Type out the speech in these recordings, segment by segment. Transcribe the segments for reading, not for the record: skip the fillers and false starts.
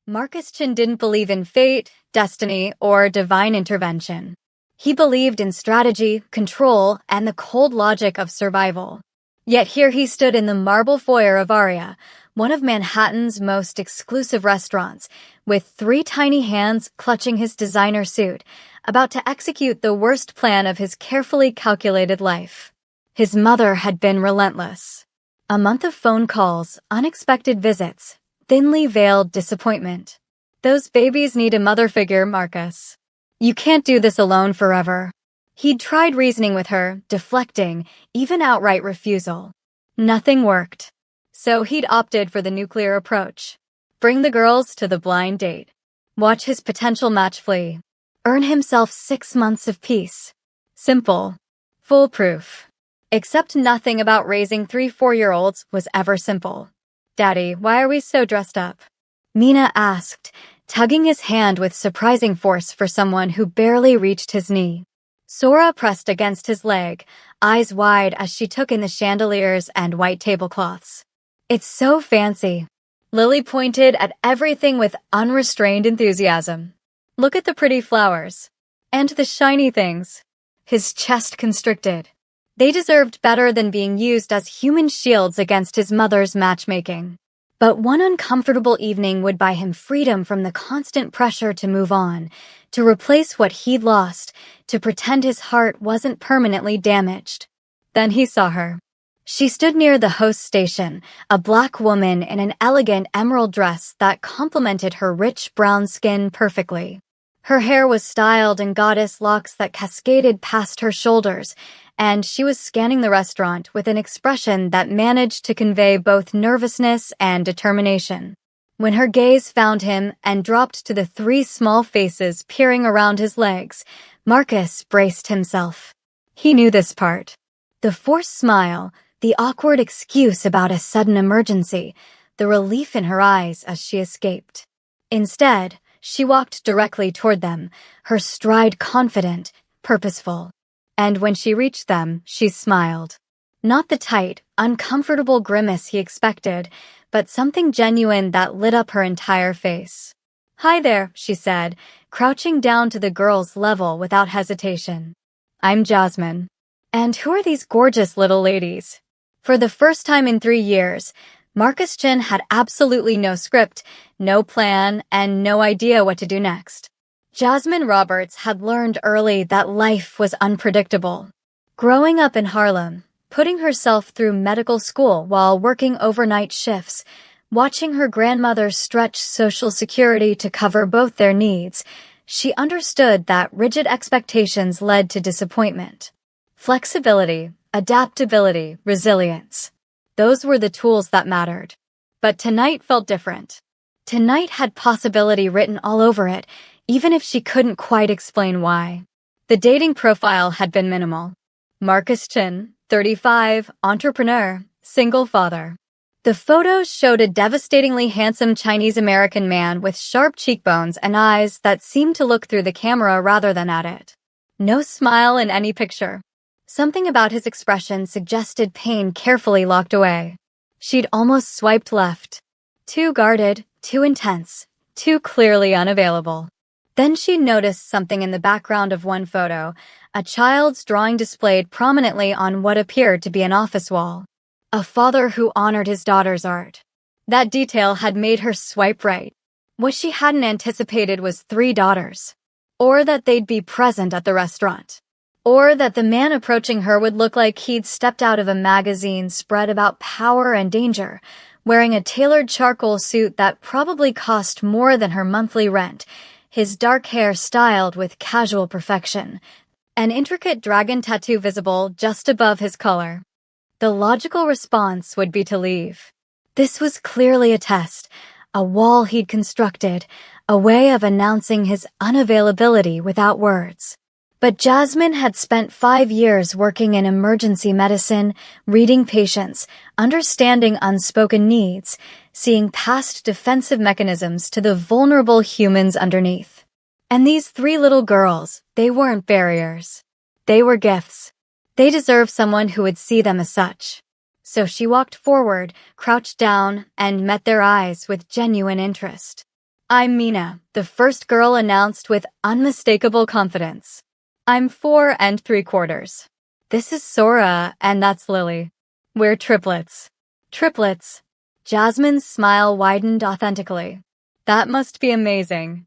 Marcus Chin didn't believe in fate, destiny, or divine intervention. He believed in strategy, control, and the cold logic of survival. Yet here he stood in the marble foyer of Aria, one of Manhattan's most exclusive restaurants, with three tiny hands clutching his designer suit, about to execute the worst plan of his carefully calculated life. His mother had been relentless. A month of phone calls, unexpected visits, thinly veiled disappointment. Those babies need a mother figure, Marcus. You can't do this alone forever. He'd tried reasoning with her, deflecting, even outright refusal. Nothing worked. So he'd opted for the nuclear approach. Bring the girls to the blind date. Watch his potential match flee. Earn himself 6 months of peace. Simple. Foolproof. Except nothing about raising 3 4-year-olds was ever simple. "Daddy, why are we so dressed up?" Mina asked, tugging his hand with surprising force for someone who barely reached his knee. Sora pressed against his leg, eyes wide as she took in the chandeliers and white tablecloths. "It's so fancy." Lily pointed at everything with unrestrained enthusiasm. "Look at the pretty flowers. And the shiny things." His chest constricted. They deserved better than being used as human shields against his mother's matchmaking. But one uncomfortable evening would buy him freedom from the constant pressure to move on, to replace what he'd lost, to pretend his heart wasn't permanently damaged. Then he saw her. She stood near the host station, a black woman in an elegant emerald dress that complemented her rich brown skin perfectly. Her hair was styled in goddess locks that cascaded past her shoulders, and she was scanning the restaurant with an expression that managed to convey both nervousness and determination. When her gaze found him and dropped to the 3 small faces peering around his legs, Marcus braced himself. He knew this part. The forced smile, the awkward excuse about a sudden emergency, the relief in her eyes as she escaped. Instead, she walked directly toward them, her stride confident, purposeful. And when she reached them, she smiled. Not the tight, uncomfortable grimace he expected, but something genuine that lit up her entire face. "Hi there," she said, crouching down to the girl's level without hesitation. "I'm Jasmine. And who are these gorgeous little ladies?" For the first time in 3 years, Marcus Chin had absolutely no script, no plan, and no idea what to do next. Jasmine Roberts had learned early that life was unpredictable. Growing up in Harlem, putting herself through medical school while working overnight shifts, watching her grandmother stretch Social Security to cover both their needs, she understood that rigid expectations led to disappointment. Flexibility, adaptability, resilience. Those were the tools that mattered. But tonight felt different. Tonight had possibility written all over it, even if she couldn't quite explain why. The dating profile had been minimal. Marcus Chin, 35, entrepreneur, single father. The photos showed a devastatingly handsome Chinese-American man with sharp cheekbones and eyes that seemed to look through the camera rather than at it. No smile in any picture. Something about his expression suggested pain carefully locked away. She'd almost swiped left. Too guarded, too intense, too clearly unavailable. Then she noticed something in the background of one photo, a child's drawing displayed prominently on what appeared to be an office wall. A father who honored his daughter's art. That detail had made her swipe right. What she hadn't anticipated was 3 daughters. Or that they'd be present at the restaurant. Or that the man approaching her would look like he'd stepped out of a magazine spread about power and danger, wearing a tailored charcoal suit that probably cost more than her monthly rent, his dark hair styled with casual perfection, an intricate dragon tattoo visible just above his collar. The logical response would be to leave. This was clearly a test, a wall he'd constructed, a way of announcing his unavailability without words. But Jasmine had spent 5 years working in emergency medicine, reading patients, understanding unspoken needs, seeing past defensive mechanisms to the vulnerable humans underneath. And these 3 little girls, they weren't barriers. They were gifts. They deserved someone who would see them as such. So she walked forward, crouched down, and met their eyes with genuine interest. I'm Mina, the first girl announced with unmistakable confidence. I'm 4 3/4. This is Sora, and that's Lily. We're triplets. Triplets. Jasmine's smile widened authentically. That must be amazing.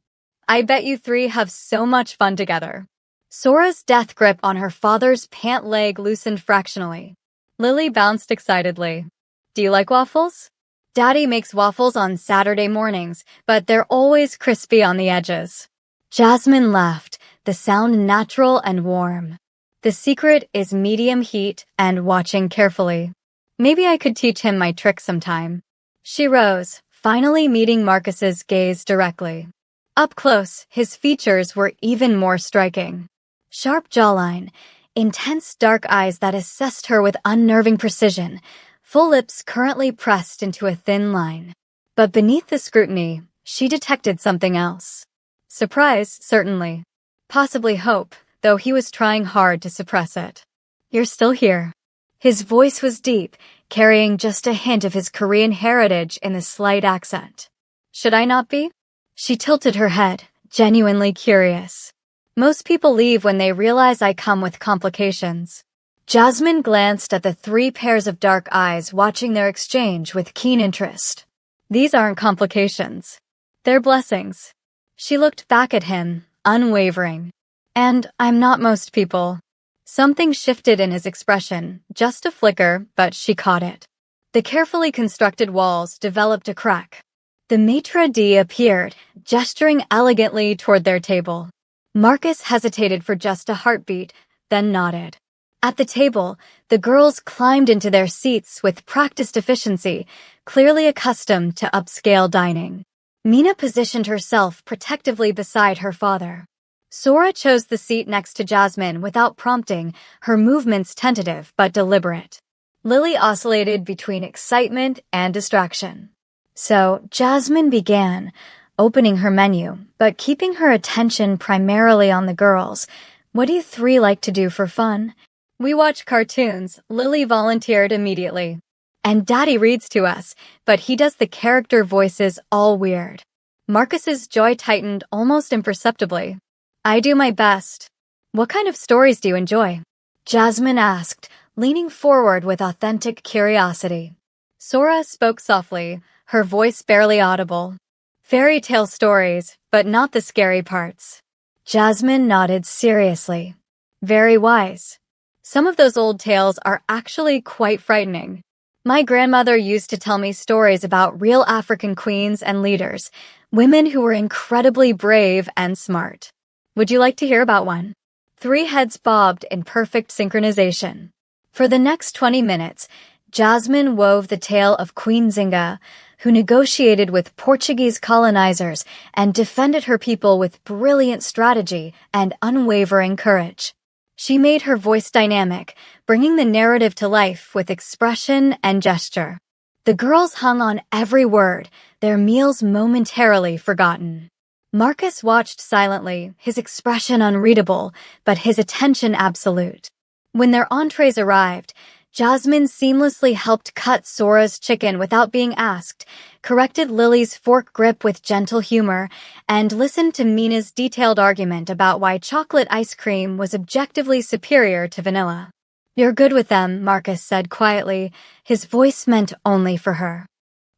I bet you three have so much fun together. Sora's death grip on her father's pant leg loosened fractionally. Lily bounced excitedly. Do you like waffles? Daddy makes waffles on Saturday mornings, but they're always crispy on the edges. Jasmine laughed, the sound natural and warm. The secret is medium heat and watching carefully. Maybe I could teach him my trick sometime. She rose, finally meeting Marcus's gaze directly. Up close, his features were even more striking. Sharp jawline, intense dark eyes that assessed her with unnerving precision, full lips currently pressed into a thin line. But beneath the scrutiny, she detected something else. Surprise, certainly. Possibly hope, though he was trying hard to suppress it. You're still here. His voice was deep, carrying just a hint of his Korean heritage in the slight accent. Should I not be? She tilted her head, genuinely curious. Most people leave when they realize I come with complications. Jasmine glanced at the 3 pairs of dark eyes watching their exchange with keen interest. These aren't complications. They're blessings. She looked back at him, unwavering. And I'm not most people. Something shifted in his expression, just a flicker, but she caught it. The carefully constructed walls developed a crack. The maitre d' appeared, gesturing elegantly toward their table. Marcus hesitated for just a heartbeat, then nodded. At the table, the girls climbed into their seats with practiced efficiency, clearly accustomed to upscale dining. Mina positioned herself protectively beside her father. Sora chose the seat next to Jasmine without prompting, her movements tentative but deliberate. Lily oscillated between excitement and distraction. So Jasmine began, opening her menu, but keeping her attention primarily on the girls. What do you 3 like to do for fun? We watch cartoons, Lily volunteered immediately. And Daddy reads to us, but he does the character voices all weird. Marcus's jaw tightened almost imperceptibly. I do my best. What kind of stories do you enjoy? Jasmine asked, leaning forward with authentic curiosity. Sora spoke softly, her voice barely audible. Fairy tale stories, but not the scary parts. Jasmine nodded seriously. Very wise. Some of those old tales are actually quite frightening. My grandmother used to tell me stories about real African queens and leaders, women who were incredibly brave and smart. Would you like to hear about one? 3 heads bobbed in perfect synchronization. For the next 20 minutes, Jasmine wove the tale of Queen Zinga, who negotiated with Portuguese colonizers and defended her people with brilliant strategy and unwavering courage. She made her voice dynamic, bringing the narrative to life with expression and gesture. The girls hung on every word, their meals momentarily forgotten. Marcus watched silently, his expression unreadable, but his attention absolute. When their entrees arrived, Jasmine seamlessly helped cut Sora's chicken without being asked, corrected Lily's fork grip with gentle humor, and listened to Mina's detailed argument about why chocolate ice cream was objectively superior to vanilla. You're good with them, Marcus said quietly, his voice meant only for her.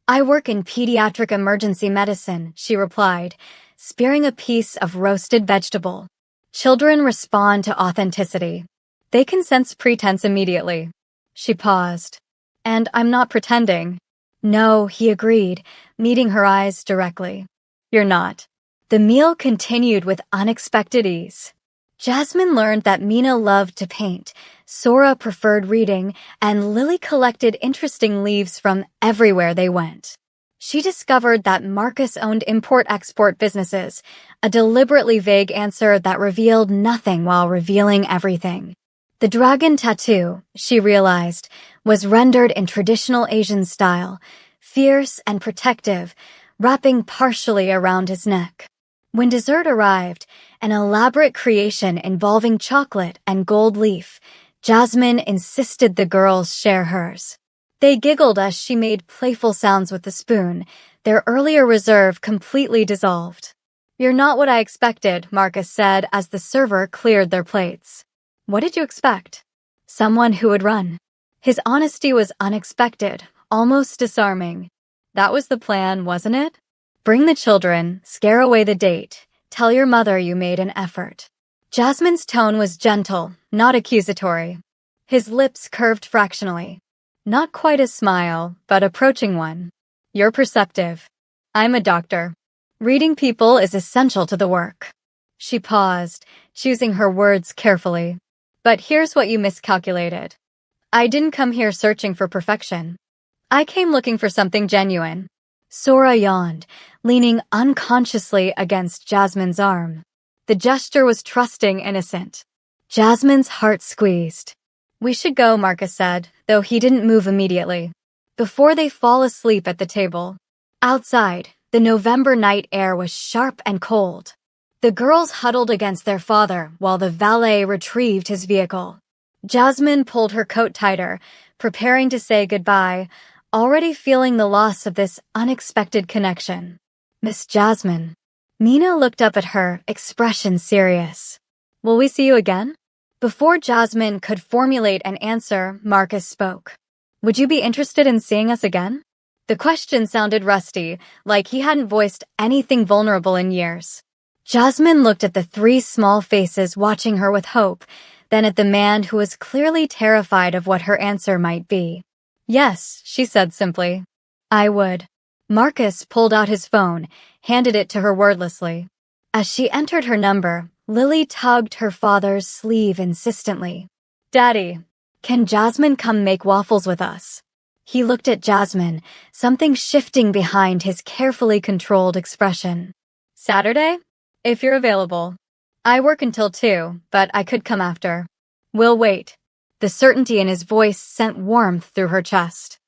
I work in pediatric emergency medicine, she replied, spearing a piece of roasted vegetable. Children respond to authenticity. They can sense pretense immediately. She paused. And I'm not pretending. No, he agreed, meeting her eyes directly. You're not. The meal continued with unexpected ease. Jasmine learned that Mina loved to paint, Sora preferred reading, and Lily collected interesting leaves from everywhere they went. She discovered that Marcus owned import-export businesses, a deliberately vague answer that revealed nothing while revealing everything. The dragon tattoo, she realized, was rendered in traditional Asian style, fierce and protective, wrapping partially around his neck. When dessert arrived, an elaborate creation involving chocolate and gold leaf, Jasmine insisted the girls share hers. They giggled as she made playful sounds with the spoon, their earlier reserve completely dissolved. "You're not what I expected," Marcus said as the server cleared their plates. "What did you expect?" "Someone who would run." His honesty was unexpected, almost disarming. That was the plan, wasn't it? Bring the children, scare away the date, tell your mother you made an effort. Jasmine's tone was gentle, not accusatory. His lips curved fractionally. Not quite a smile, but approaching one. "You're perceptive. I'm a doctor. Reading people is essential to the work." She paused, choosing her words carefully. "But here's what you miscalculated. I didn't come here searching for perfection. I came looking for something genuine." Sora yawned, leaning unconsciously against Jasmine's arm. The gesture was trusting, innocent. Jasmine's heart squeezed. "We should go," Marcus said, though he didn't move immediately. "Before they fall asleep at the table." Outside, the November night air was sharp and cold. The girls huddled against their father while the valet retrieved his vehicle. Jasmine pulled her coat tighter, preparing to say goodbye, already feeling the loss of this unexpected connection. "Miss Jasmine." Mina looked up at her, expression serious. "Will we see you again?" Before Jasmine could formulate an answer, Marcus spoke. "Would you be interested in seeing us again?" The question sounded rusty, like he hadn't voiced anything vulnerable in years. Jasmine looked at the three small faces watching her with hope, then at the man who was clearly terrified of what her answer might be. "Yes," she said simply. "I would." Marcus pulled out his phone, handed it to her wordlessly. As she entered her number, Lily tugged her father's sleeve insistently. "Daddy, can Jasmine come make waffles with us?" He looked at Jasmine, something shifting behind his carefully controlled expression. "Saturday? If you're available. I work until 2, but I could come after." "We'll wait." The certainty in his voice sent warmth through her chest.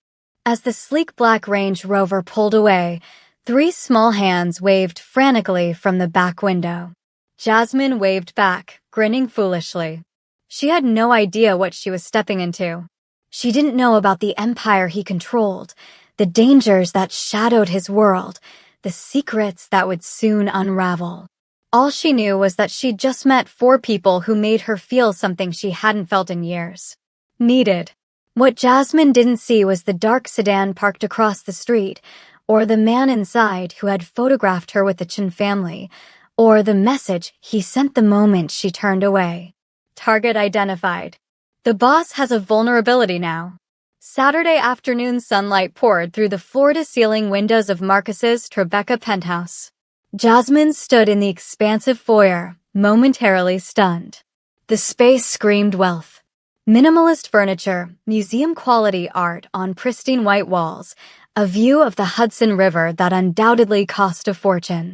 As the sleek black Range Rover pulled away, 3 small hands waved frantically from the back window. Jasmine waved back, grinning foolishly. She had no idea what she was stepping into. She didn't know about the empire he controlled, the dangers that shadowed his world, the secrets that would soon unravel. All she knew was that she'd just met 4 people who made her feel something she hadn't felt in years. Needed. What Jasmine didn't see was the dark sedan parked across the street, or the man inside who had photographed her with the Chen family, or the message he sent the moment she turned away. Target identified. The boss has a vulnerability now. Saturday afternoon sunlight poured through the floor-to-ceiling windows of Marcus's Tribeca penthouse. Jasmine stood in the expansive foyer, momentarily stunned. The space screamed wealth. Minimalist furniture, museum-quality art on pristine white walls, a view of the Hudson River that undoubtedly cost a fortune.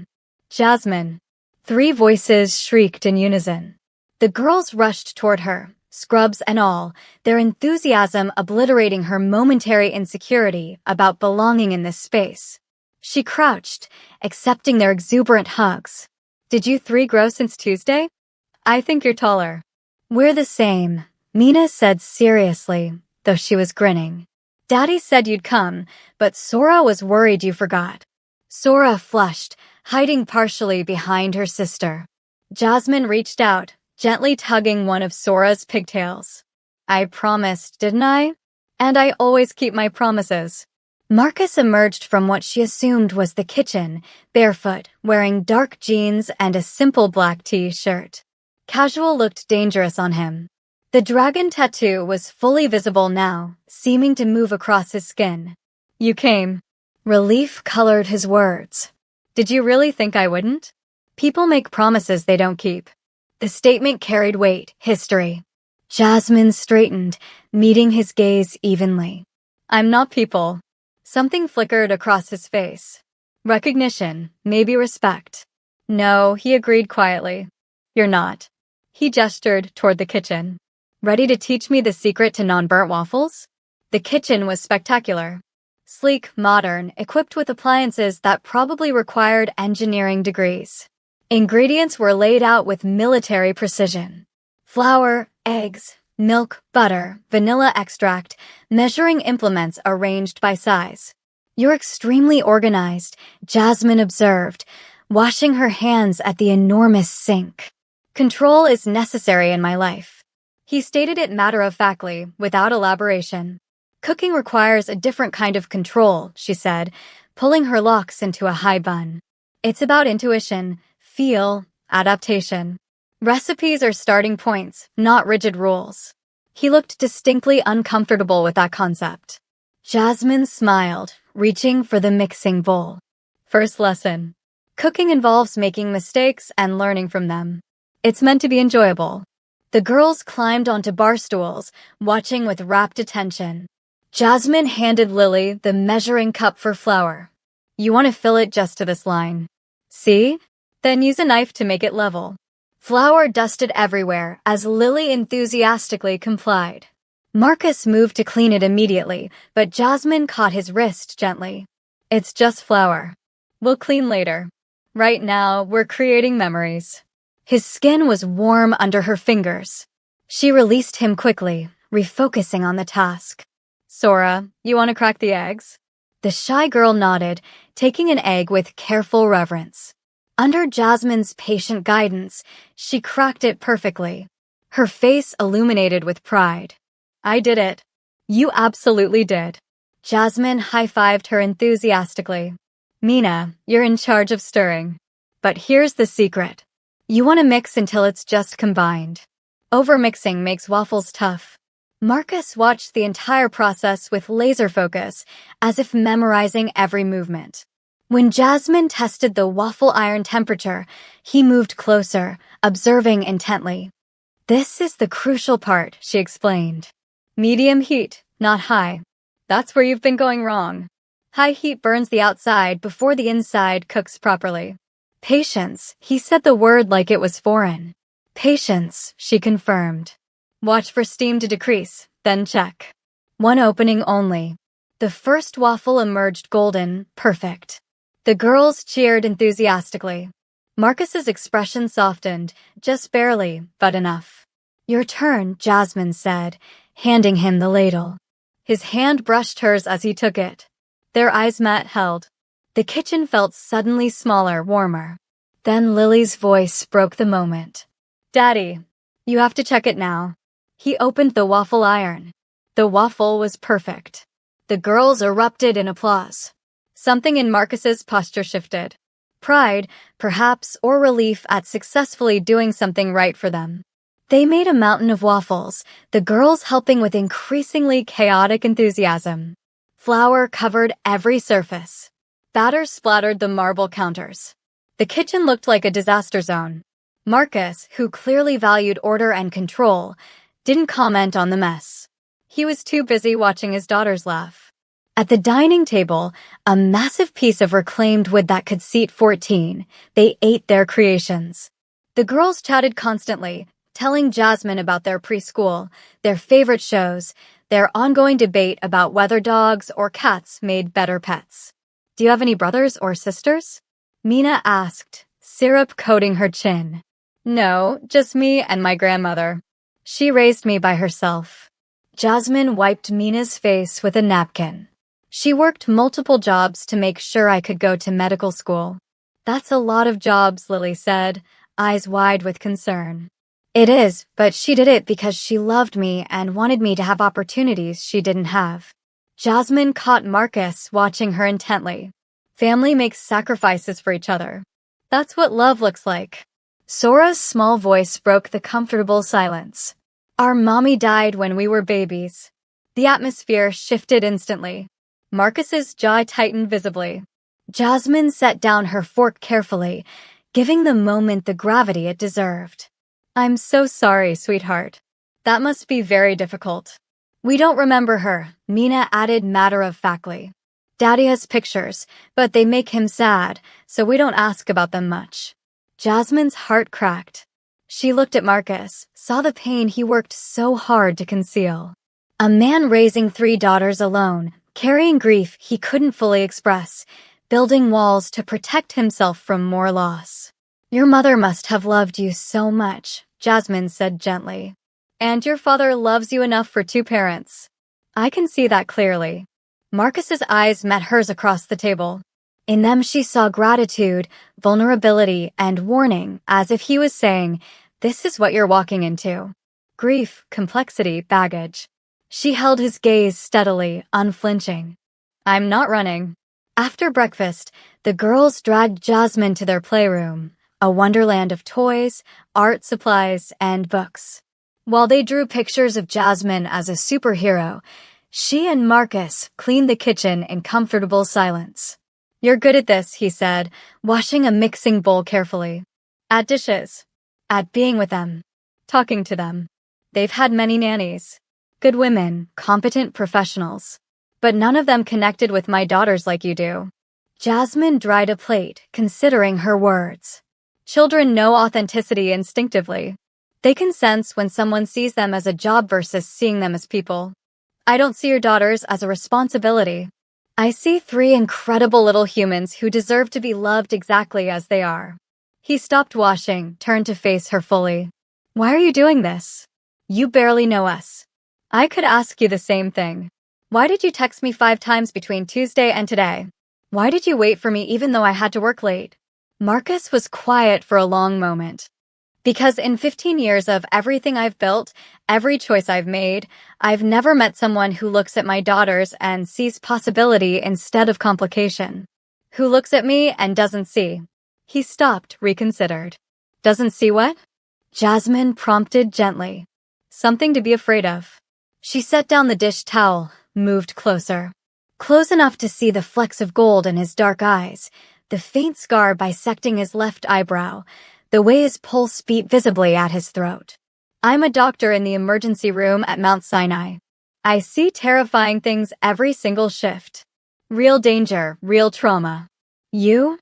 "Jasmine." 3 voices shrieked in unison. The girls rushed toward her, scrubs and all, their enthusiasm obliterating her momentary insecurity about belonging in this space. She crouched, accepting their exuberant hugs. "Did you 3 grow since Tuesday? I think you're taller." "We're the same," Mina said seriously, though she was grinning. "Daddy said you'd come, but Sora was worried you forgot." Sora flushed, hiding partially behind her sister. Jasmine reached out, gently tugging one of Sora's pigtails. "I promised, didn't I? And I always keep my promises." Marcus emerged from what she assumed was the kitchen, barefoot, wearing dark jeans and a simple black t-shirt. Casual looked dangerous on him. The dragon tattoo was fully visible now, seeming to move across his skin. "You came." Relief colored his words. "Did you really think I wouldn't? People make promises they don't keep." The statement carried weight, history. Jasmine straightened, meeting his gaze evenly. "I'm not people." Something flickered across his face. Recognition, maybe respect. "No," he agreed quietly. "You're not." He gestured toward the kitchen. "Ready to teach me the secret to non-burnt waffles?" The kitchen was spectacular. Sleek, modern, equipped with appliances that probably required engineering degrees. Ingredients were laid out with military precision. Flour, eggs, milk, butter, vanilla extract, measuring implements arranged by size. You're extremely organized, Jasmine observed, washing her hands at the enormous sink. Control is necessary in my life. He stated it matter-of-factly, without elaboration. Cooking requires a different kind of control, she said, pulling her locks into a high bun. It's about intuition, feel, adaptation. Recipes are starting points, not rigid rules. He looked distinctly uncomfortable with that concept. Jasmine smiled, reaching for the mixing bowl. First lesson. Cooking involves making mistakes and learning from them. It's meant to be enjoyable. The girls climbed onto bar stools, watching with rapt attention. Jasmine handed Lily the measuring cup for flour. You want to fill it just to this line. See? Then use a knife to make it level. Flour dusted everywhere as Lily enthusiastically complied. Marcus moved to clean it immediately, but Jasmine caught his wrist gently. It's just flour. We'll clean later. Right now, we're creating memories. His skin was warm under her fingers. She released him quickly, refocusing on the task. Sora, you want to crack the eggs? The shy girl nodded, taking an egg with careful reverence. Under Jasmine's patient guidance, she cracked it perfectly. Her face illuminated with pride. I did it. You absolutely did. Jasmine high-fived her enthusiastically. Mina, you're in charge of stirring. But here's the secret. You want to mix until it's just combined. Overmixing makes waffles tough. Marcus watched the entire process with laser focus, as if memorizing every movement. When Jasmine tested the waffle iron temperature, he moved closer, observing intently. This is the crucial part, she explained. Medium heat, not high. That's where you've been going wrong. High heat burns the outside before the inside cooks properly. Patience, he said the word like it was foreign. Patience, she confirmed. Watch for steam to decrease, then check. One opening only. The first waffle emerged golden, perfect. The girls cheered enthusiastically. Marcus's expression softened, just barely, but enough. Your turn, Jasmine said, handing him the ladle. His hand brushed hers as he took it. Their eyes met, held. The kitchen felt suddenly smaller, warmer. Then Lily's voice broke the moment. Daddy, you have to check it now. He opened the waffle iron. The waffle was perfect. The girls erupted in applause. Something in Marcus's posture shifted. Pride, perhaps, or relief at successfully doing something right for them. They made a mountain of waffles, the girls helping with increasingly chaotic enthusiasm. Flour covered every surface. Batter splattered the marble counters. The kitchen looked like a disaster zone. Marcus, who clearly valued order and control, didn't comment on the mess. He was too busy watching his daughters laugh. At the dining table, a massive piece of reclaimed wood that could seat 14, they ate their creations. The girls chatted constantly, telling Jasmine about their preschool, their favorite shows, their ongoing debate about whether dogs or cats made better pets. Do you have any brothers or sisters? Mina asked, syrup coating her chin. No, just me and my grandmother. She raised me by herself. Jasmine wiped Mina's face with a napkin. She worked multiple jobs to make sure I could go to medical school. That's a lot of jobs, Lily said, eyes wide with concern. It is, but she did it because she loved me and wanted me to have opportunities she didn't have. Jasmine caught Marcus watching her intently. Family makes sacrifices for each other. That's what love looks like. Sora's small voice broke the comfortable silence. Our mommy died when we were babies. The atmosphere shifted instantly. Marcus's jaw tightened visibly. Jasmine set down her fork carefully, giving the moment the gravity it deserved. I'm so sorry, sweetheart. That must be very difficult. We don't remember her, Mina added matter-of-factly. Daddy has pictures, but they make him sad, so we don't ask about them much. Jasmine's heart cracked. She looked at Marcus, saw the pain he worked so hard to conceal. A man raising 3 daughters alone, carrying grief he couldn't fully express, building walls to protect himself from more loss. Your mother must have loved you so much, Jasmine said gently. And your father loves you enough for 2 parents. I can see that clearly. Marcus's eyes met hers across the table. In them she saw gratitude, vulnerability, and warning, as if he was saying, "This is what you're walking into." Grief, complexity, baggage. She held his gaze steadily, unflinching. "I'm not running." After breakfast, the girls dragged Jasmine to their playroom, a wonderland of toys, art supplies, and books. While they drew pictures of Jasmine as a superhero, she and Marcus cleaned the kitchen in comfortable silence. "You're good at this," he said, washing a mixing bowl carefully. "At dishes. At being with them. Talking to them. They've had many nannies. Good women, competent professionals. But none of them connected with my daughters like you do." Jasmine dried a plate, considering her words. Children know authenticity instinctively. They can sense when someone sees them as a job versus seeing them as people. "I don't see your daughters as a responsibility. I see 3 incredible little humans who deserve to be loved exactly as they are." He stopped washing, turned to face her fully. "Why are you doing this? You barely know us. I could ask you the same thing. Why did you text me 5 times between Tuesday and today? Why did you wait for me even though I had to work late?" Marcus was quiet for a long moment. "Because in 15 years of everything I've built, every choice I've made, I've never met someone who looks at my daughters and sees possibility instead of complication. Who looks at me and doesn't see." He stopped, reconsidered. "Doesn't see what?" Jasmine prompted gently. "Something to be afraid of." She set down the dish towel, moved closer. Close enough to see the flecks of gold in his dark eyes, the faint scar bisecting his left eyebrow, the way his pulse beat visibly at his throat. "I'm a doctor in the emergency room at Mount Sinai. I see terrifying things every single shift. Real danger, real trauma. You're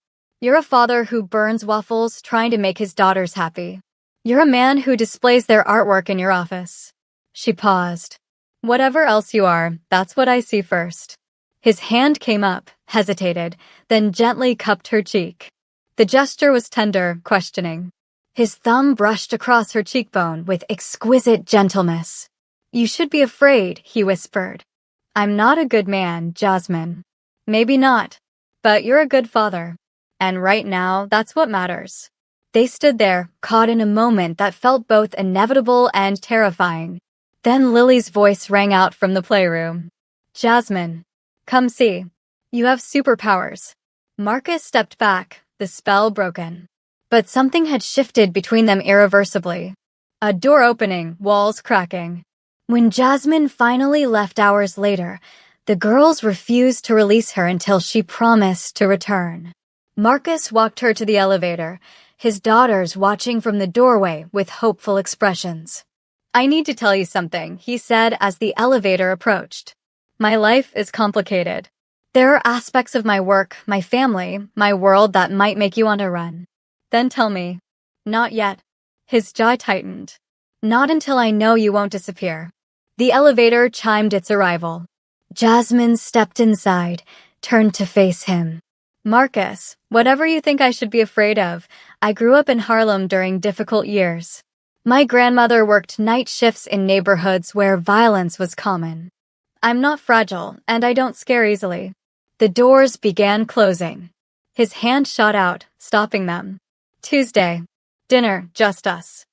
a father who burns waffles trying to make his daughters happy. You're a man who displays their artwork in your office." She paused. "Whatever else you are, that's what I see first." His hand came up, hesitated, then gently cupped her cheek. The gesture was tender, questioning. His thumb brushed across her cheekbone with exquisite gentleness. "You should be afraid," he whispered. "I'm not a good man, Jasmine. Maybe not. But you're a good father. And right now, that's what matters." They stood there, caught in a moment that felt both inevitable and terrifying. Then Lily's voice rang out from the playroom. "Jasmine, come see. You have superpowers." Marcus stepped back, the spell broken. But something had shifted between them irreversibly. A door opening, walls cracking. When Jasmine finally left hours later, the girls refused to release her until she promised to return. Marcus walked her to the elevator, his daughters watching from the doorway with hopeful expressions. "I need to tell you something," he said as the elevator approached. "My life is complicated. There are aspects of my work, my family, my world that might make you want to run." "Then tell me." "Not yet." His jaw tightened. "Not until I know you won't disappear." The elevator chimed its arrival. Jasmine stepped inside, turned to face him. "Marcus, whatever you think I should be afraid of, I grew up in Harlem during difficult years. My grandmother worked night shifts in neighborhoods where violence was common. I'm not fragile, and I don't scare easily." The doors began closing. His hand shot out, stopping them. "Tuesday. Dinner, just us.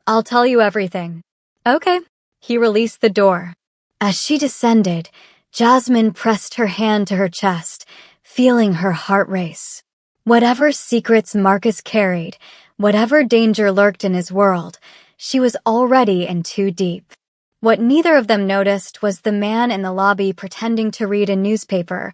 I'll tell you everything." "Okay." He released the door. As she descended, Jasmine pressed her hand to her chest, feeling her heart race. Whatever secrets Marcus carried, whatever danger lurked in his world, she was already in too deep. What neither of them noticed was the man in the lobby pretending to read a newspaper,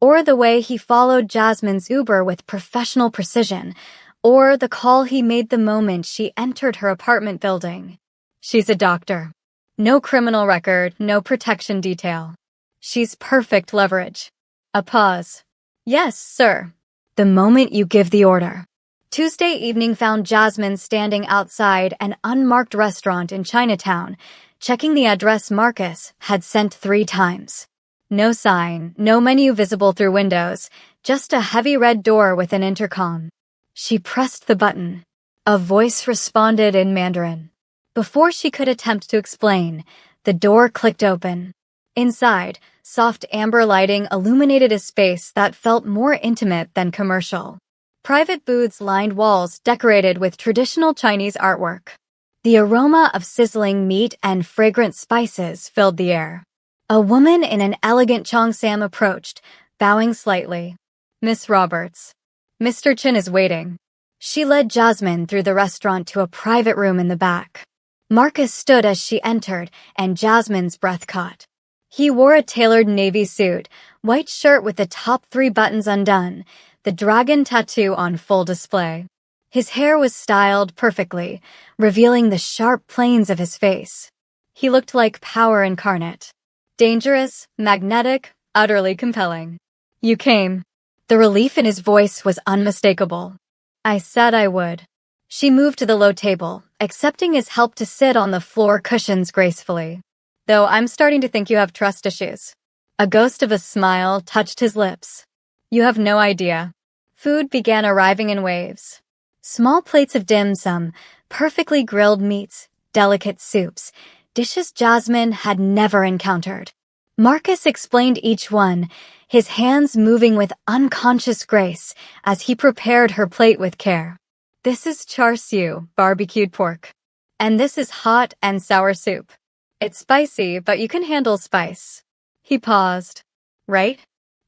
or the way he followed Jasmine's Uber with professional precision, or the call he made the moment she entered her apartment building. She's a doctor. No criminal record, no protection detail. She's perfect leverage. A pause. "Yes, sir." "The moment you give the order." Tuesday evening found Jasmine standing outside an unmarked restaurant in Chinatown, checking the address Marcus had sent 3 times. No sign, no menu visible through windows, just a heavy red door with an intercom. She pressed the button. A voice responded in Mandarin. Before she could attempt to explain, the door clicked open. Inside, Soft amber lighting illuminated a space that felt more intimate than commercial. Private booths lined walls decorated with traditional Chinese artwork. The aroma of sizzling meat and fragrant spices filled the air. A woman in an elegant cheongsam approached, bowing slightly. "Miss Roberts. Mr. Chin is waiting." She led Jasmine through the restaurant to a private room in the back. Marcus stood as she entered, and Jasmine's breath caught. He wore a tailored navy suit, white shirt with the top 3 buttons undone, the dragon tattoo on full display. His hair was styled perfectly, revealing the sharp planes of his face. He looked like power incarnate. Dangerous, magnetic, utterly compelling. "You came." The relief in his voice was unmistakable. "I said I would." She moved to the low table, accepting his help to sit on the floor cushions gracefully. "Though I'm starting to think you have trust issues." A ghost of a smile touched his lips. "You have no idea." Food began arriving in waves. Small plates of dim sum, perfectly grilled meats, delicate soups, dishes Jasmine had never encountered. Marcus explained each one, his hands moving with unconscious grace as he prepared her plate with care. "This is char siu, barbecued pork. And this is hot and sour soup. It's spicy, but you can handle spice." He paused. "Right?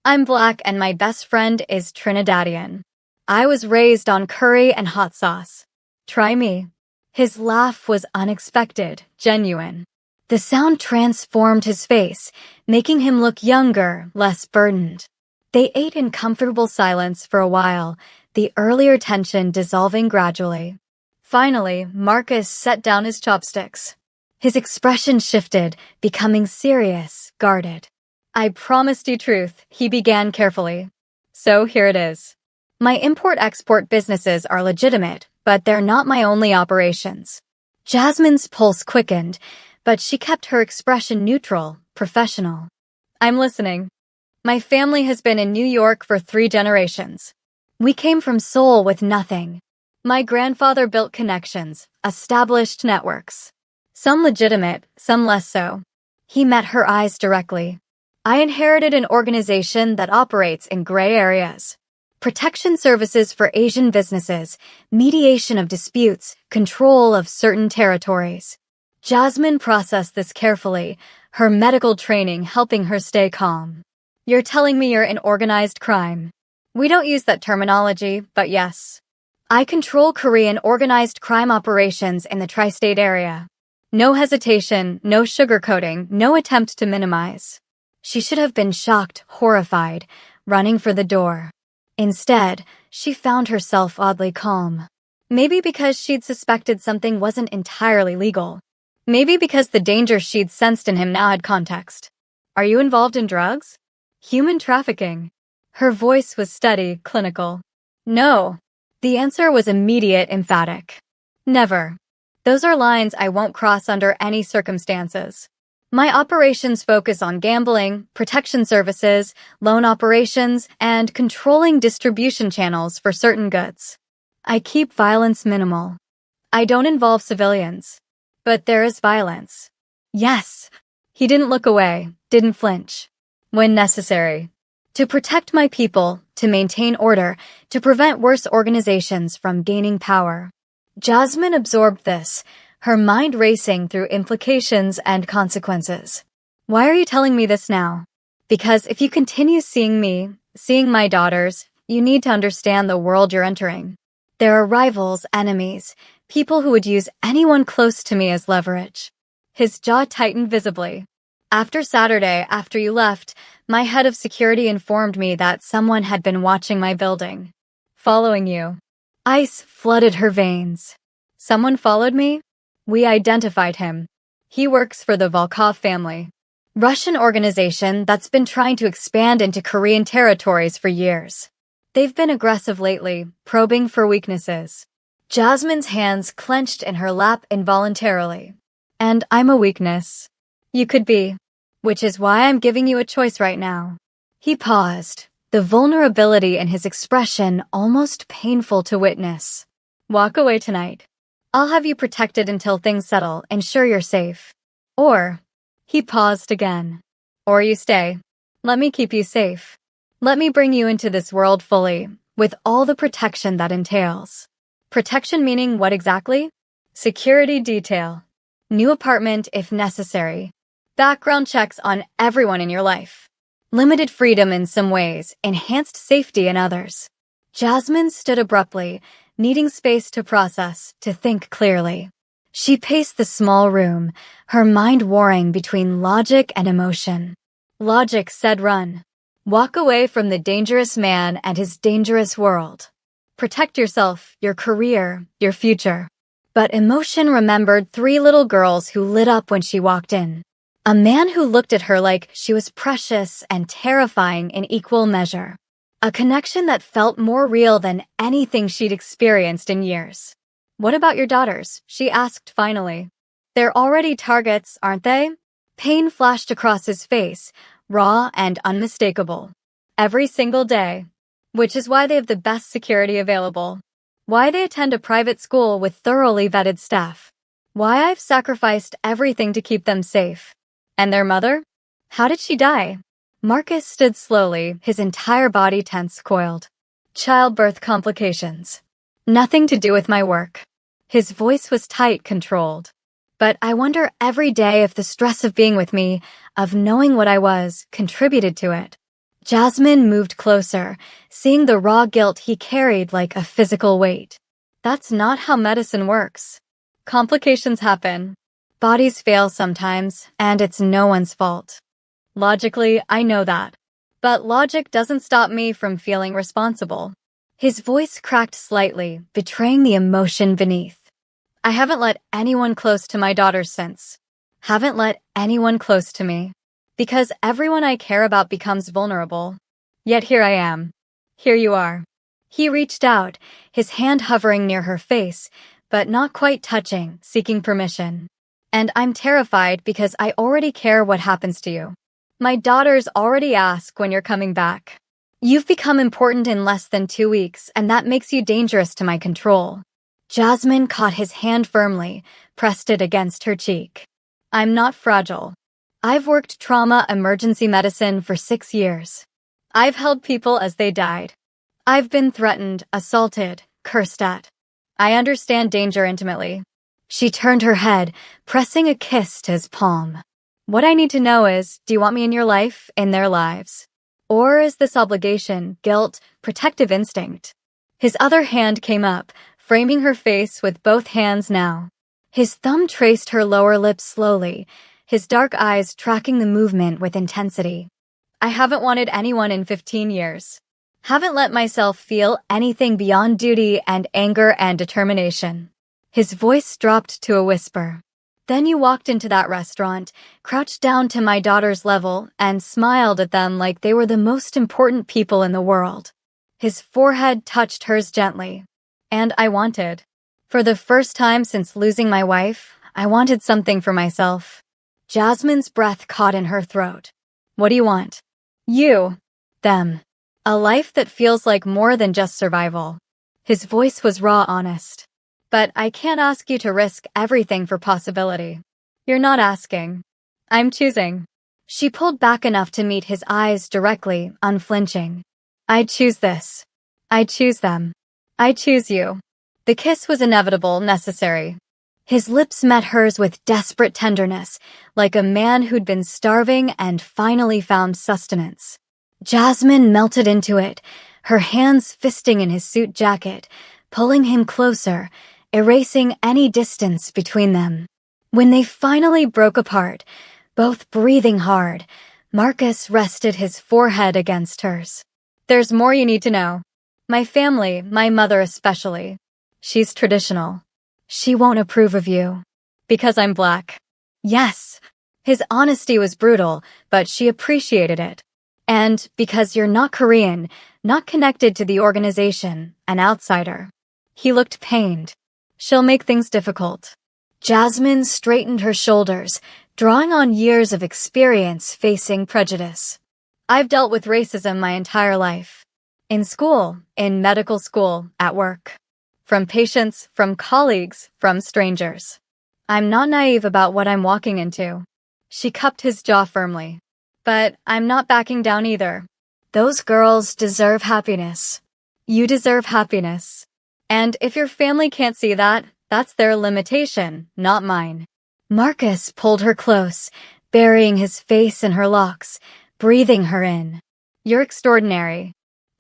I'm black and my best friend is Trinidadian. I was raised on curry and hot sauce. Try me." His laugh was unexpected, genuine. The sound transformed his face, making him look younger, less burdened. They ate in comfortable silence for a while, the earlier tension dissolving gradually. Finally, Marcus set down his chopsticks. His expression shifted, becoming serious, guarded. "I promised you truth," he began carefully. "So here it is. My import-export businesses are legitimate, but they're not my only operations." Jasmine's pulse quickened, but she kept her expression neutral, professional. "I'm listening." "My family has been in New York for 3 generations. We came from Seoul with nothing. My grandfather built connections, established networks. Some legitimate, some less so." He met her eyes directly. "I inherited an organization that operates in gray areas. Protection services for Asian businesses, mediation of disputes, control of certain territories." Jasmine processed this carefully, her medical training helping her stay calm. "You're telling me you're in organized crime?" "We don't use that terminology, but yes. I control Korean organized crime operations in the tri-state area. No hesitation, no sugarcoating, no attempt to minimize." She should have been shocked, horrified, running for the door. Instead, she found herself oddly calm. Maybe because she'd suspected something wasn't entirely legal. Maybe because the danger she'd sensed in him now had context. "Are you involved in drugs? Human trafficking?" Her voice was steady, clinical. "No." The answer was immediate, emphatic. "Never. Those are lines I won't cross under any circumstances. My operations focus on gambling, protection services, loan operations, and controlling distribution channels for certain goods. I keep violence minimal. I don't involve civilians. But there is violence." "Yes." He didn't look away, didn't flinch. "When necessary. To protect my people, to maintain order, to prevent worse organizations from gaining power." Jasmine absorbed this, her mind racing through implications and consequences. "Why are you telling me this now?" "Because if you continue seeing me, seeing my daughters, you need to understand the world you're entering. There are rivals, enemies, people who would use anyone close to me as leverage." His jaw tightened visibly. "After Saturday, after you left, my head of security informed me that someone had been watching my building. Following you." Ice flooded her veins. "Someone followed me?" "We identified him. He works for the Volkov family. Russian organization that's been trying to expand into Korean territories for years. They've been aggressive lately, probing for weaknesses." Jasmine's hands clenched in her lap involuntarily. "And I'm a weakness." "You could be. Which is why I'm giving you a choice right now." He paused, the vulnerability in his expression almost painful to witness. "Walk away tonight. I'll have you protected until things settle, ensure you're safe. Or..." He paused again. Or you stay. Let me keep you safe. Let me bring you into this world fully, with all the protection that entails. Protection meaning what exactly? Security detail. New apartment if necessary. Background checks on everyone in your life. Limited freedom in some ways, enhanced safety in others. Jasmine stood abruptly, needing space to process, to think clearly. She paced the small room, her mind warring between logic and emotion. Logic said run. Walk away from the dangerous man and his dangerous world. Protect yourself, your career, your future. But emotion remembered 3 little girls who lit up when she walked in. A man who looked at her like she was precious and terrifying in equal measure. A connection that felt more real than anything she'd experienced in years. What about your daughters? She asked finally. They're already targets, aren't they? Pain flashed across his face, raw and unmistakable. Every single day. Which is why they have the best security available. Why they attend a private school with thoroughly vetted staff. Why I've sacrificed everything to keep them safe. And their mother? How did she die? Marcus stood slowly, his entire body tense coiled. Childbirth complications. Nothing to do with my work. His voice was tight, controlled. But I wonder every day if the stress of being with me, of knowing what I was, contributed to it. Jasmine moved closer, seeing the raw guilt he carried like a physical weight. That's not how medicine works. Complications happen. Bodies fail sometimes, and it's no one's fault. Logically, I know that. But logic doesn't stop me from feeling responsible. His voice cracked slightly, betraying the emotion beneath. I haven't let anyone close to my daughters since. Haven't let anyone close to me. Because everyone I care about becomes vulnerable. Yet here I am. Here you are. He reached out, his hand hovering near her face, but not quite touching, seeking permission. And I'm terrified because I already care what happens to you. My daughters already ask when you're coming back. You've become important in less than 2 weeks, and that makes you dangerous to my control. Jasmine caught his hand firmly, pressed it against her cheek. I'm not fragile. I've worked trauma emergency medicine for 6 years. I've held people as they died. I've been threatened, assaulted, cursed at. I understand danger intimately. She turned her head, pressing a kiss to his palm. What I need to know is, do you want me in your life, in their lives? Or is this obligation, guilt, protective instinct? His other hand came up, framing her face with both hands now. His thumb traced her lower lip slowly, his dark eyes tracking the movement with intensity. I haven't wanted anyone in 15 years. Haven't let myself feel anything beyond duty and anger and determination. His voice dropped to a whisper. Then you walked into that restaurant, crouched down to my daughter's level, and smiled at them like they were the most important people in the world. His forehead touched hers gently. And I wanted. For the first time since losing my wife, I wanted something for myself. Jasmine's breath caught in her throat. What do you want? You. Them. A life that feels like more than just survival. His voice was raw, honest. But I can't ask you to risk everything for possibility. You're not asking. I'm choosing. She pulled back enough to meet his eyes directly, unflinching. I choose this. I choose them. I choose you. The kiss was inevitable, necessary. His lips met hers with desperate tenderness, like a man who'd been starving and finally found sustenance. Jasmine melted into it, her hands fisting in his suit jacket, pulling him closer, erasing any distance between them. When they finally broke apart, both breathing hard, Marcus rested his forehead against hers. There's more you need to know. My family, my mother especially. She's traditional. She won't approve of you. Because I'm black. Yes. His honesty was brutal, but she appreciated it. And because you're not Korean, not connected to the organization, an outsider. He looked pained. She'll make things difficult. Jasmine straightened her shoulders, drawing on years of experience facing prejudice. I've dealt with racism my entire life. In school, in medical school, at work. From patients, from colleagues, from strangers. I'm not naive about what I'm walking into. She cupped his jaw firmly. But I'm not backing down either. Those girls deserve happiness. You deserve happiness. And if your family can't see that, that's their limitation, not mine. Marcus pulled her close, burying his face in her locks, breathing her in. You're extraordinary.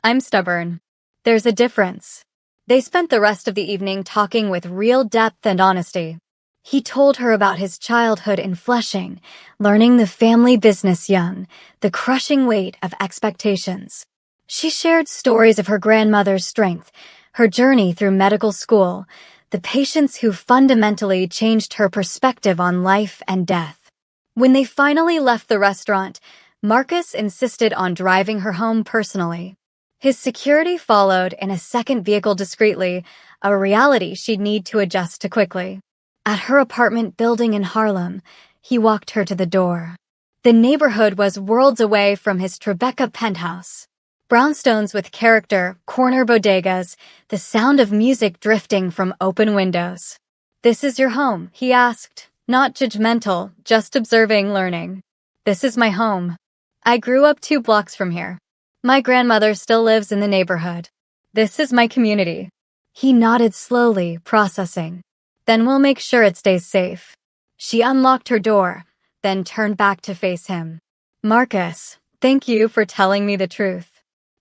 I'm stubborn. There's a difference. They spent the rest of the evening talking with real depth and honesty. He told her about his childhood in Flushing, learning the family business young, the crushing weight of expectations. She shared stories of her grandmother's strength, her journey through medical school, the patients who fundamentally changed her perspective on life and death. When they finally left the restaurant, Marcus insisted on driving her home personally. His security followed in a second vehicle discreetly, a reality she'd need to adjust to quickly. At her apartment building in Harlem, he walked her to the door. The neighborhood was worlds away from his Tribeca penthouse. Brownstones with character, corner bodegas, the sound of music drifting from open windows. "This is your home?" he asked, not judgmental, just observing, learning. "This is my home. I grew up 2 blocks from here. My grandmother still lives in the neighborhood. This is my community." He nodded slowly, processing. "Then we'll make sure it stays safe." She unlocked her door, then turned back to face him. "Marcus, thank you for telling me the truth.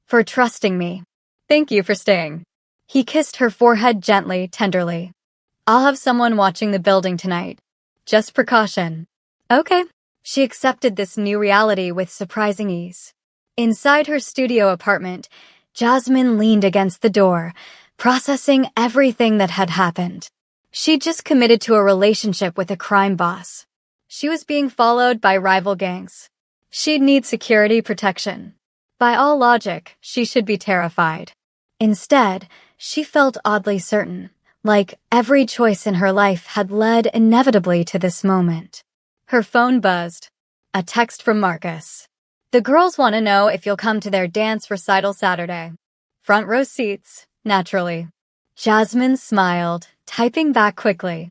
For trusting me. Thank you for staying." He kissed her forehead gently, tenderly. "I'll have someone watching the building tonight. Just precaution." "Okay." She accepted this new reality with surprising ease. Inside her studio apartment, Jasmine leaned against the door, processing everything that had happened. She'd just committed to a relationship with a crime boss. She was being followed by rival gangs. She'd need security protection. By all logic, she should be terrified. Instead, she felt oddly certain, like every choice in her life had led inevitably to this moment. Her phone buzzed. A text from Marcus. "The girls want to know if you'll come to their dance recital Saturday. Front row seats, naturally." Jasmine smiled, typing back quickly.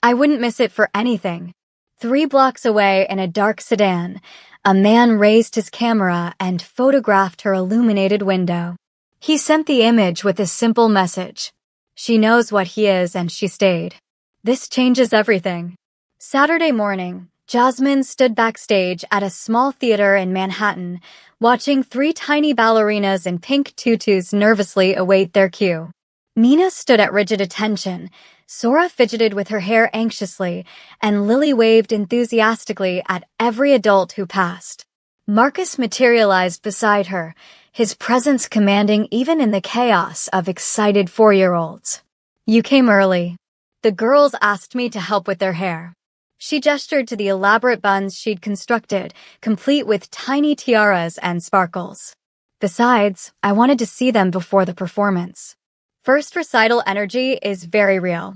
"I wouldn't miss it for anything." 3 blocks away in a dark sedan, a man raised his camera and photographed her illuminated window. He sent the image with a simple message. "She knows what he is and she stayed." This changes everything. Saturday morning, Jasmine stood backstage at a small theater in Manhattan, watching 3 tiny ballerinas in pink tutus nervously await their cue. Mina stood at rigid attention, Sora fidgeted with her hair anxiously, and Lily waved enthusiastically at every adult who passed. Marcus materialized beside her, his presence commanding even in the chaos of excited 4-year-olds. "You came early. The girls asked me to help with their hair." She gestured to the elaborate buns she'd constructed, complete with tiny tiaras and sparkles. "Besides, I wanted to see them before the performance." First recital energy is very real.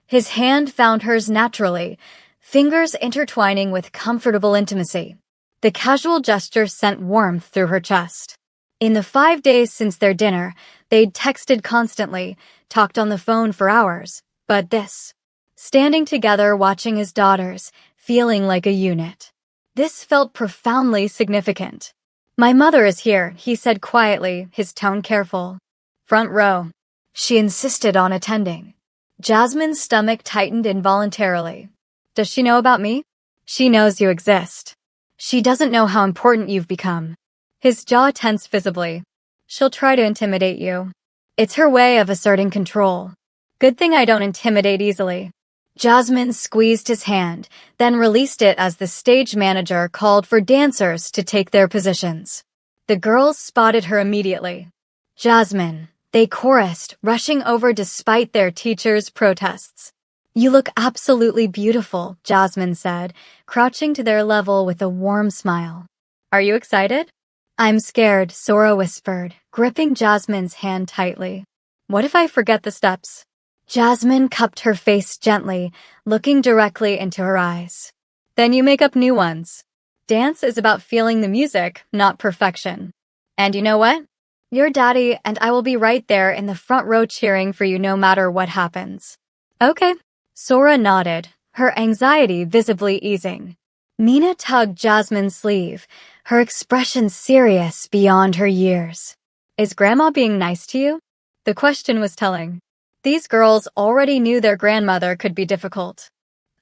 His hand found hers naturally, fingers intertwining with comfortable intimacy. The casual gesture sent warmth through her chest. In the 5 days since their dinner, they'd texted constantly, talked on the phone for hours, but this. Standing together watching his daughters, feeling like a unit. This felt profoundly significant. "My mother is here," he said quietly, his tone careful. "Front row." She insisted on attending. Jasmine's stomach tightened involuntarily. "Does she know about me?" "She knows you exist. She doesn't know how important you've become." His jaw tensed visibly. "She'll try to intimidate you. It's her way of asserting control. Good thing I don't intimidate easily." Jasmine squeezed his hand, then released it as the stage manager called for dancers to take their positions. The girls spotted her immediately. "Jasmine," they chorused, rushing over despite their teacher's protests. "You look absolutely beautiful," Jasmine said, crouching to their level with a warm smile. "Are you excited?" "I'm scared," Sora whispered, gripping Jasmine's hand tightly. "What if I forget the steps?" Jasmine cupped her face gently, looking directly into her eyes. "Then you make up new ones. Dance is about feeling the music, not perfection. And you know what? Your daddy and I will be right there in the front row cheering for you no matter what happens." "Okay." Sora nodded, her anxiety visibly easing. Mina tugged Jasmine's sleeve, her expression serious beyond her years. Is Grandma being nice to you? The question was telling. These girls already knew their grandmother could be difficult.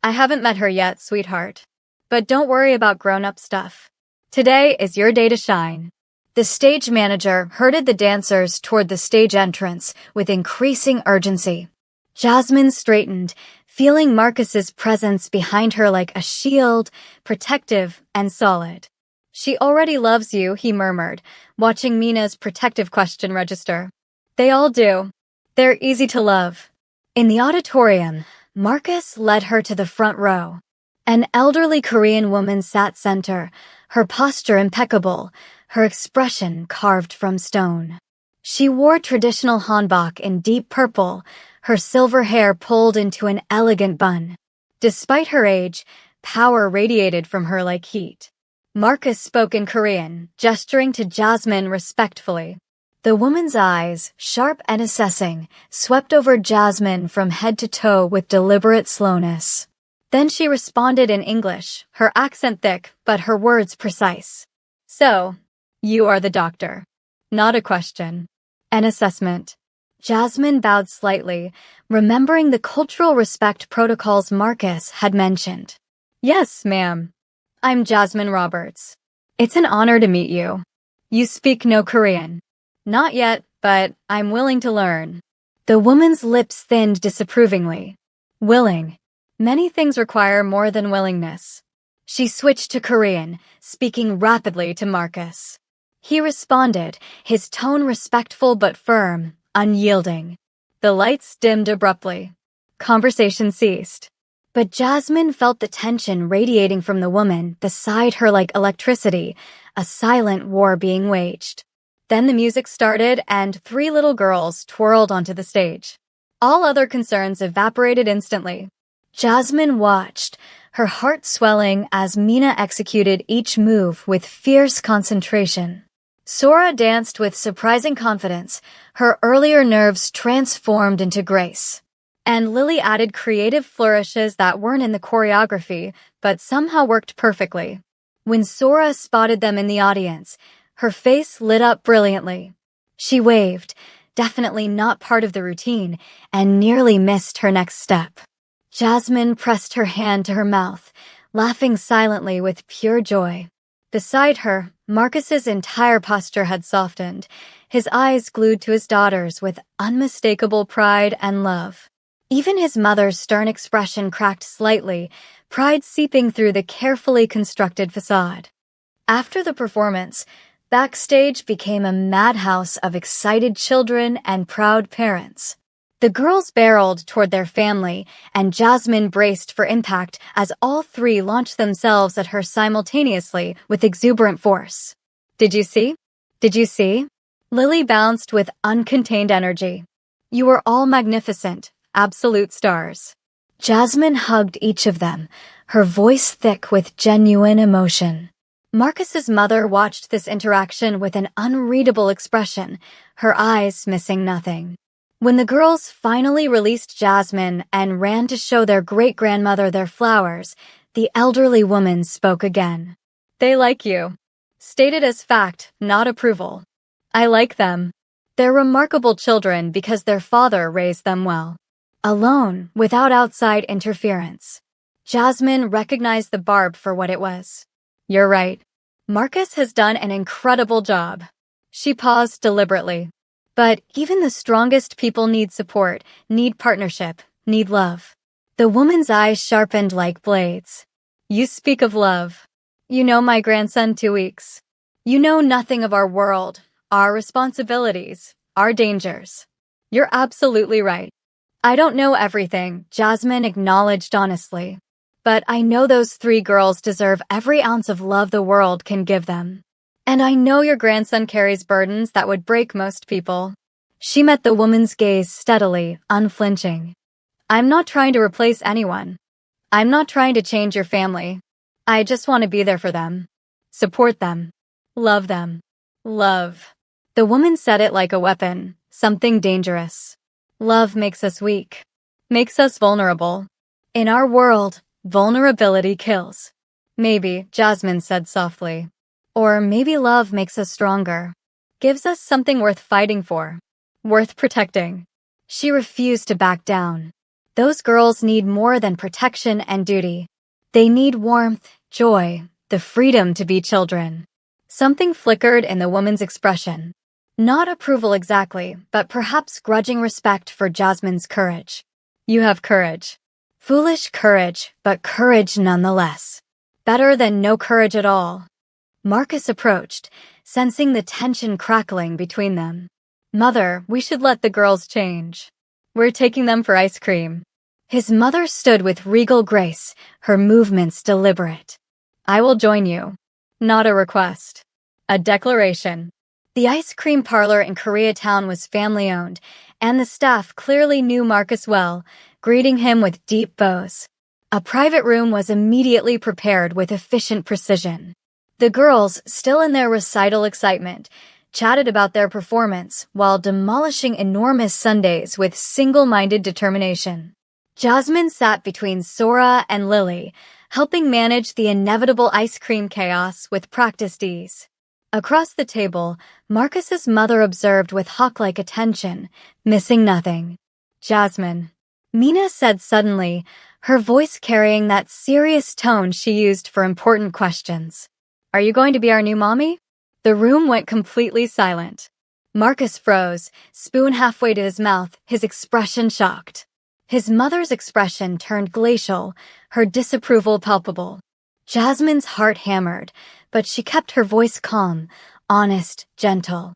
I haven't met her yet, sweetheart. But don't worry about grown-up stuff. Today is your day to shine. The stage manager herded the dancers toward the stage entrance with increasing urgency. Jasmine straightened, feeling Marcus's presence behind her like a shield, protective and solid. She already loves you, he murmured, watching Mina's protective question register. They all do. They're easy to love. In the auditorium, Marcus led her to the front row. An elderly Korean woman sat center, her posture impeccable, her expression carved from stone. She wore traditional hanbok in deep purple, her silver hair pulled into an elegant bun. Despite her age, power radiated from her like heat. Marcus spoke in Korean, gesturing to Jasmine respectfully. The woman's eyes, sharp and assessing, swept over Jasmine from head to toe with deliberate slowness. Then she responded in English, her accent thick, but her words precise. So, you are the doctor. Not a question. An assessment. Jasmine bowed slightly, remembering the cultural respect protocols Marcus had mentioned. Yes, ma'am. I'm Jasmine Roberts. It's an honor to meet you. You speak no Korean. Not yet, but I'm willing to learn. The woman's lips thinned disapprovingly. Willing. Many things require more than willingness. She switched to Korean, speaking rapidly to Marcus. He responded, his tone respectful but firm, unyielding. The lights dimmed abruptly. Conversation ceased. But Jasmine felt the tension radiating from the woman beside her like electricity, a silent war being waged. Then the music started and 3 little girls twirled onto the stage. All other concerns evaporated instantly. Jasmine watched, her heart swelling as Mina executed each move with fierce concentration. Sora danced with surprising confidence, her earlier nerves transformed into grace. And Lily added creative flourishes that weren't in the choreography, but somehow worked perfectly. When Sora spotted them in the audience, her face lit up brilliantly. She waved, definitely not part of the routine, and nearly missed her next step. Jasmine pressed her hand to her mouth, laughing silently with pure joy. Beside her, Marcus's entire posture had softened, his eyes glued to his daughters with unmistakable pride and love. Even his mother's stern expression cracked slightly, pride seeping through the carefully constructed facade. After the performance, backstage became a madhouse of excited children and proud parents. The girls barreled toward their family, and Jasmine braced for impact as all 3 launched themselves at her simultaneously with exuberant force. Did you see? Did you see? Lily bounced with uncontained energy. You were all magnificent, absolute stars. Jasmine hugged each of them, her voice thick with genuine emotion. Marcus's mother watched this interaction with an unreadable expression, her eyes missing nothing. When the girls finally released Jasmine and ran to show their great-grandmother their flowers, the elderly woman spoke again. They like you. Stated as fact, not approval. I like them. They're remarkable children because their father raised them well. Alone, without outside interference. Jasmine recognized the barb for what it was. You're right. Marcus has done an incredible job. She paused deliberately. But even the strongest people need support, need partnership, need love. The woman's eyes sharpened like blades. You speak of love. You know my grandson 2 weeks. You know nothing of our world, our responsibilities, our dangers. You're absolutely right. I don't know everything, Jasmine acknowledged honestly. But I know those 3 girls deserve every ounce of love the world can give them. And I know your grandson carries burdens that would break most people. She met the woman's gaze steadily, unflinching. I'm not trying to replace anyone. I'm not trying to change your family. I just want to be there for them. Support them. Love them. Love. The woman said it like a weapon, something dangerous. Love makes us weak. Makes us vulnerable. In our world, vulnerability kills. Maybe, Jasmine said softly. Or maybe love makes us stronger. Gives us something worth fighting for. Worth protecting. She refused to back down. Those girls need more than protection and duty. They need warmth, joy, the freedom to be children. Something flickered in the woman's expression. Not approval exactly, but perhaps grudging respect for Jasmine's courage. You have courage. Foolish courage, but courage nonetheless. Better than no courage at all. Marcus approached, sensing the tension crackling between them. Mother, we should let the girls change. We're taking them for ice cream. His mother stood with regal grace, her movements deliberate. I will join you. Not a request. A declaration. The ice cream parlor in Koreatown was family-owned, and the staff clearly knew Marcus well, greeting him with deep bows. A private room was immediately prepared with efficient precision. The girls, still in their recital excitement, chatted about their performance while demolishing enormous sundaes with single-minded determination. Jasmine sat between Sora and Lily, helping manage the inevitable ice cream chaos with practiced ease. Across the table, Marcus's mother observed with hawk-like attention, missing nothing. Jasmine, Mina said suddenly, her voice carrying that serious tone she used for important questions. Are you going to be our new mommy? The room went completely silent. Marcus froze, spoon halfway to his mouth, his expression shocked. His mother's expression turned glacial, her disapproval palpable. Jasmine's heart hammered, but she kept her voice calm, honest, gentle.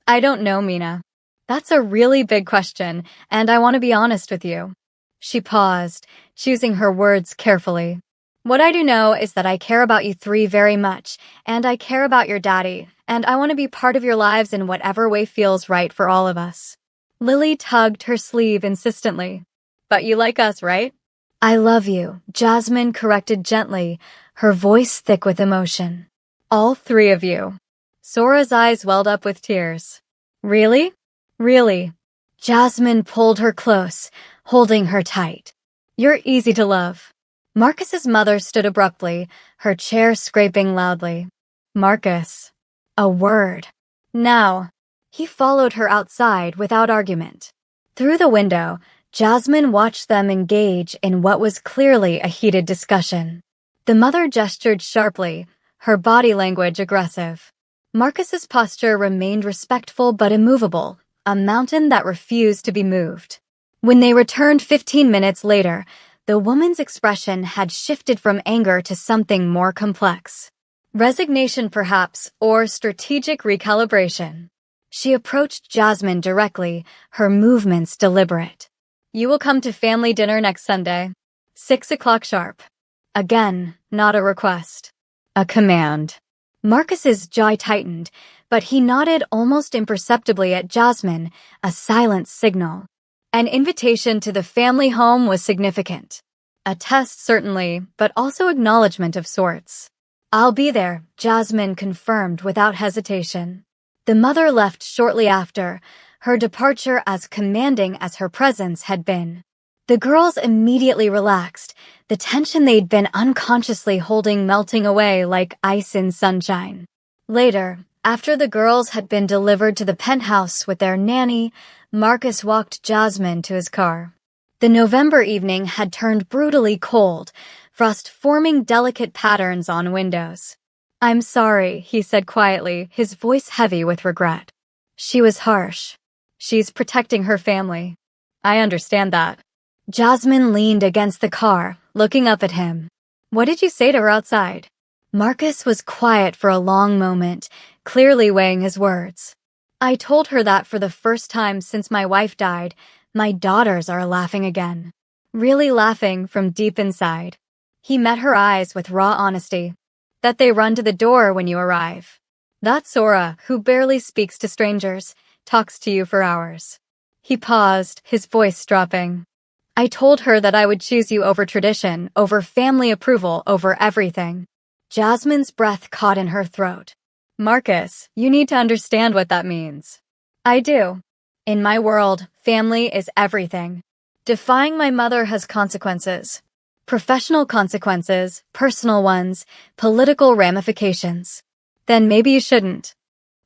I don't know, Mina. That's a really big question, and I want to be honest with you. She paused, choosing her words carefully. What I do know is that I care about you three very much, and I care about your daddy, and I want to be part of your lives in whatever way feels right for all of us. Lily tugged her sleeve insistently. But you like us, right? I love you, Jasmine corrected gently, her voice thick with emotion. All three of you. Sora's eyes welled up with tears. Really? Really? Jasmine pulled her close, holding her tight. You're easy to love. Marcus's mother stood abruptly, her chair scraping loudly. Marcus. A word. Now. He followed her outside without argument. Through the window, Jasmine watched them engage in what was clearly a heated discussion. The mother gestured sharply, her body language aggressive. Marcus's posture remained respectful but immovable, a mountain that refused to be moved. When they returned 15 minutes later, the woman's expression had shifted from anger to something more complex. Resignation, perhaps, or strategic recalibration. She approached Jasmine directly, her movements deliberate. You will come to family dinner next Sunday. 6 o'clock sharp. Again, not a request. A command. Marcus's jaw tightened, but he nodded almost imperceptibly at Jasmine, a silent signal. An invitation to the family home was significant. A test, certainly, but also acknowledgement of sorts. I'll be there, Jasmine confirmed without hesitation. The mother left shortly after, her departure as commanding as her presence had been. The girls immediately relaxed, the tension they'd been unconsciously holding melting away like ice in sunshine. Later, after the girls had been delivered to the penthouse with their nanny, Marcus walked Jasmine to his car. The November evening had turned brutally cold, frost forming delicate patterns on windows. I'm sorry, he said quietly, his voice heavy with regret. She was harsh. She's protecting her family. I understand that. Jasmine leaned against the car, looking up at him. What did you say to her outside? Marcus was quiet for a long moment, clearly weighing his words. I told her that for the first time since my wife died, my daughters are laughing again. Really laughing from deep inside. He met her eyes with raw honesty. That they run to the door when you arrive. That Sora, who barely speaks to strangers, talks to you for hours. He paused, his voice dropping. I told her that I would choose you over tradition, over family approval, over everything. Jasmine's breath caught in her throat. Marcus, you need to understand what that means. I do. In my world, family is everything. Defying my mother has consequences. Professional consequences, personal ones, political ramifications. Then maybe you shouldn't.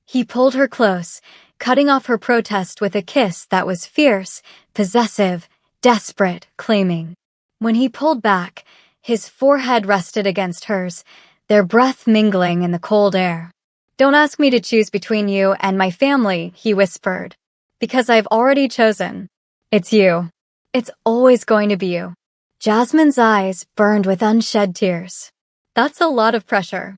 He pulled her close, cutting off her protest with a kiss that was fierce, possessive, desperate, claiming. When he pulled back, his forehead rested against hers, their breath mingling in the cold air. "Don't ask me to choose between you and my family," he whispered. "Because I've already chosen. It's you. It's always going to be you." Jasmine's eyes burned with unshed tears. "That's a lot of pressure.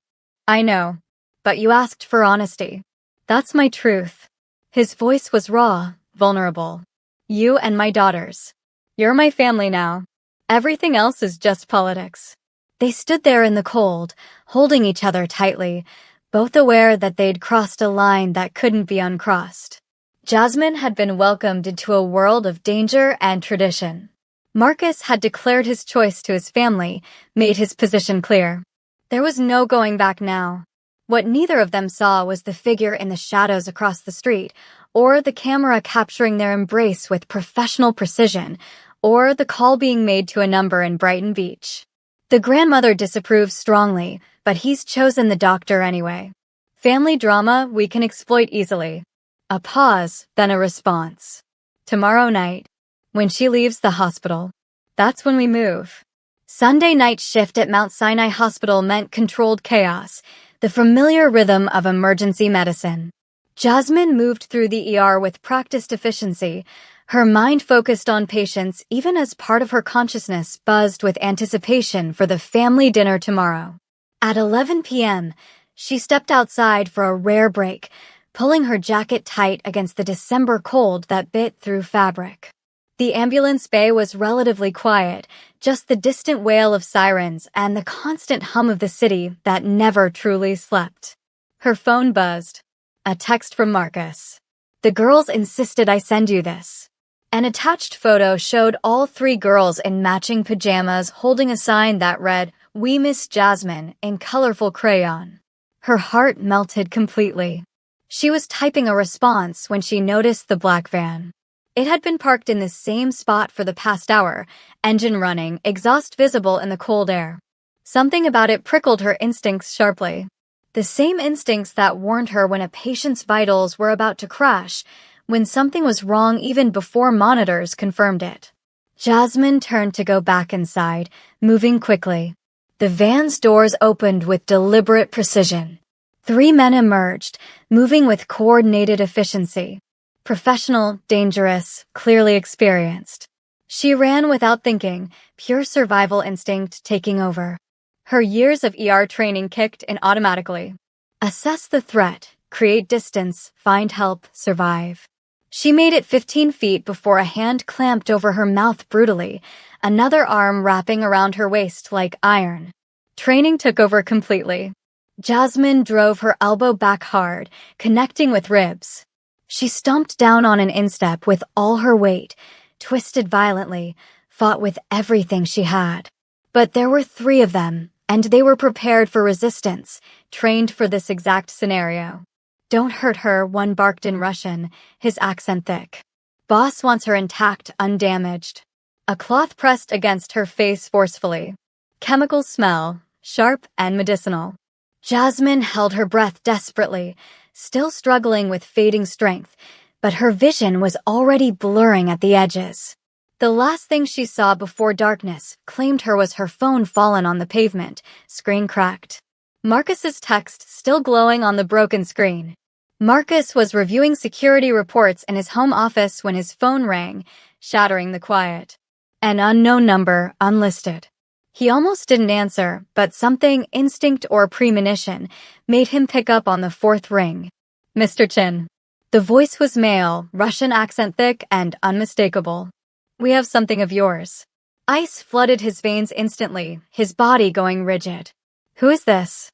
I know. But you asked for honesty. That's my truth." His voice was raw, vulnerable. "You and my daughters. You're my family now. Everything else is just politics." They stood there in the cold, holding each other tightly, both aware that they'd crossed a line that couldn't be uncrossed. Jasmine had been welcomed into a world of danger and tradition. Marcus had declared his choice to his family, made his position clear. There was no going back now. What neither of them saw was the figure in the shadows across the street, or the camera capturing their embrace with professional precision, or the call being made to a number in Brighton Beach. The grandmother disapproves strongly, but he's chosen the doctor anyway. Family drama we can exploit easily. A pause, then a response. Tomorrow night. When she leaves the hospital. That's when we move. Sunday night shift at Mount Sinai Hospital meant controlled chaos, the familiar rhythm of emergency medicine. Jasmine moved through the ER with practiced efficiency, her mind focused on patients even as part of her consciousness buzzed with anticipation for the family dinner tomorrow. At 11 p.m., she stepped outside for a rare break, pulling her jacket tight against the December cold that bit through fabric. The ambulance bay was relatively quiet, just the distant wail of sirens and the constant hum of the city that never truly slept. Her phone buzzed. A text from Marcus. "The girls insisted I send you this." An attached photo showed all three girls in matching pajamas holding a sign that read, "We miss Jasmine," in colorful crayon. Her heart melted completely. She was typing a response when she noticed the black van. It had been parked in the same spot for the past hour, engine running, exhaust visible in the cold air. Something about it prickled her instincts sharply. The same instincts that warned her when a patient's vitals were about to crash, when something was wrong even before monitors confirmed it. Jasmine turned to go back inside, moving quickly. The van's doors opened with deliberate precision. 3 men emerged, moving with coordinated efficiency. Professional, dangerous, clearly experienced. She ran without thinking, pure survival instinct taking over. Her years of ER training kicked in automatically. Assess the threat, create distance, find help, survive. She made it 15 feet before a hand clamped over her mouth brutally, another arm wrapping around her waist like iron. Training took over completely. Jasmine drove her elbow back hard, connecting with ribs. She stomped down on an instep with all her weight, twisted violently, fought with everything she had. But there were 3 of them, and they were prepared for resistance, trained for this exact scenario. "Don't hurt her," one barked in Russian, his accent thick. "Boss wants her intact, undamaged." A cloth pressed against her face forcefully. Chemical smell, sharp and medicinal. Jasmine held her breath desperately, still struggling with fading strength, but her vision was already blurring at the edges. The last thing she saw before darkness claimed her was her phone fallen on the pavement, screen cracked. Marcus's text still glowing on the broken screen. Marcus was reviewing security reports in his home office when his phone rang, shattering the quiet. An unknown number, unlisted. He almost didn't answer, but something, instinct or premonition, made him pick up on the 4th ring. "Mr. Chin." The voice was male, Russian accent thick and unmistakable. "We have something of yours." Ice flooded his veins instantly, his body going rigid. "Who is this?"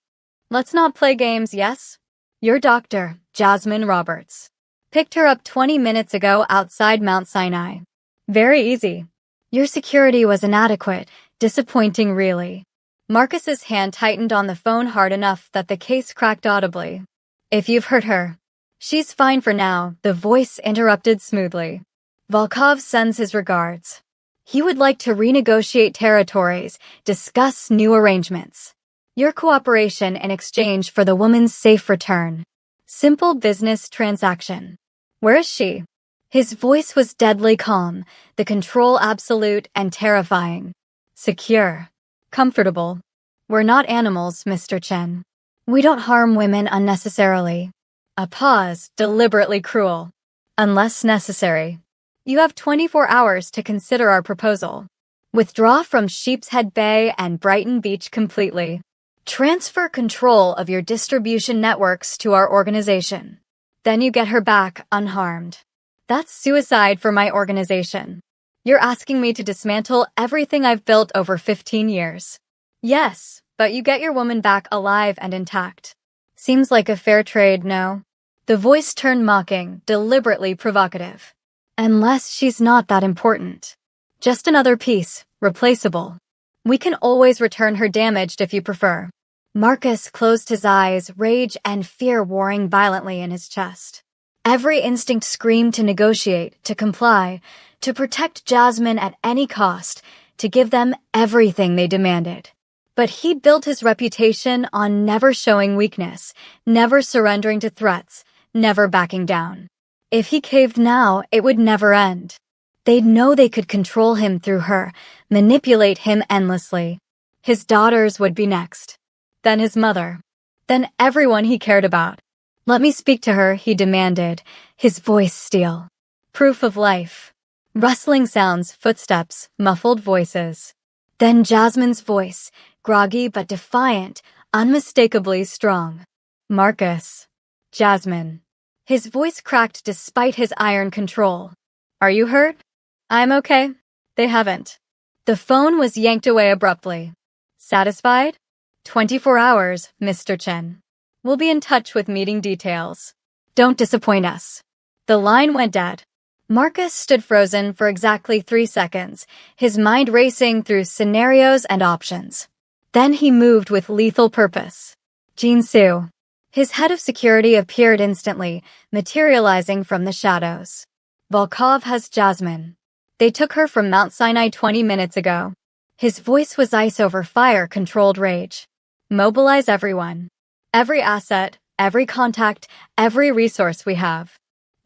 "Let's not play games, yes?" "Your doctor, Jasmine Roberts. Picked her up 20 minutes ago outside Mount Sinai." "Very easy." "Your security was inadequate, disappointing really." Marcus's hand tightened on the phone hard enough that the case cracked audibly. "If you've hurt her." "She's fine for now," the voice interrupted smoothly. "Volkov sends his regards." He would like to renegotiate territories, discuss new arrangements. Your cooperation in exchange for the woman's safe return. Simple business transaction. Where is she? His voice was deadly calm, the control absolute and terrifying. Secure. Comfortable. We're not animals, Mr. Chen. We don't harm women unnecessarily. A pause, deliberately cruel. Unless necessary. You have 24 hours to consider our proposal. Withdraw from Sheepshead Bay and Brighton Beach completely. Transfer control of your distribution networks to our organization. Then you get her back unharmed. That's suicide for my organization. You're asking me to dismantle everything I've built over 15 years. Yes, but you get your woman back alive and intact. Seems like a fair trade, no? The voice turned mocking, deliberately provocative. Unless she's not that important. Just another piece, replaceable. We can always return her damaged if you prefer. Marcus closed his eyes, rage and fear warring violently in his chest. Every instinct screamed to negotiate, to comply, to protect Jasmine at any cost, to give them everything they demanded. But he built his reputation on never showing weakness, never surrendering to threats, never backing down. If he caved now, it would never end. They'd know they could control him through her, manipulate him endlessly. His daughters would be next. Then his mother. Then everyone he cared about. Let me speak to her, he demanded, his voice steel. Proof of life. Rustling sounds, footsteps, muffled voices. Then Jasmine's voice, groggy but defiant, unmistakably strong. Marcus. Jasmine. His voice cracked despite his iron control. Are you hurt? I'm okay. They haven't. The phone was yanked away abruptly. Satisfied? 24 hours, Mr. Chen. We'll be in touch with meeting details. Don't disappoint us. The line went dead. Marcus stood frozen for exactly 3 seconds, his mind racing through scenarios and options. Then he moved with lethal purpose. Jinsu. His head of security appeared instantly, materializing from the shadows. Volkov has Jasmine. They took her from Mount Sinai 20 minutes ago. His voice was ice over fire-controlled rage. Mobilize everyone. Every asset, every contact, every resource we have.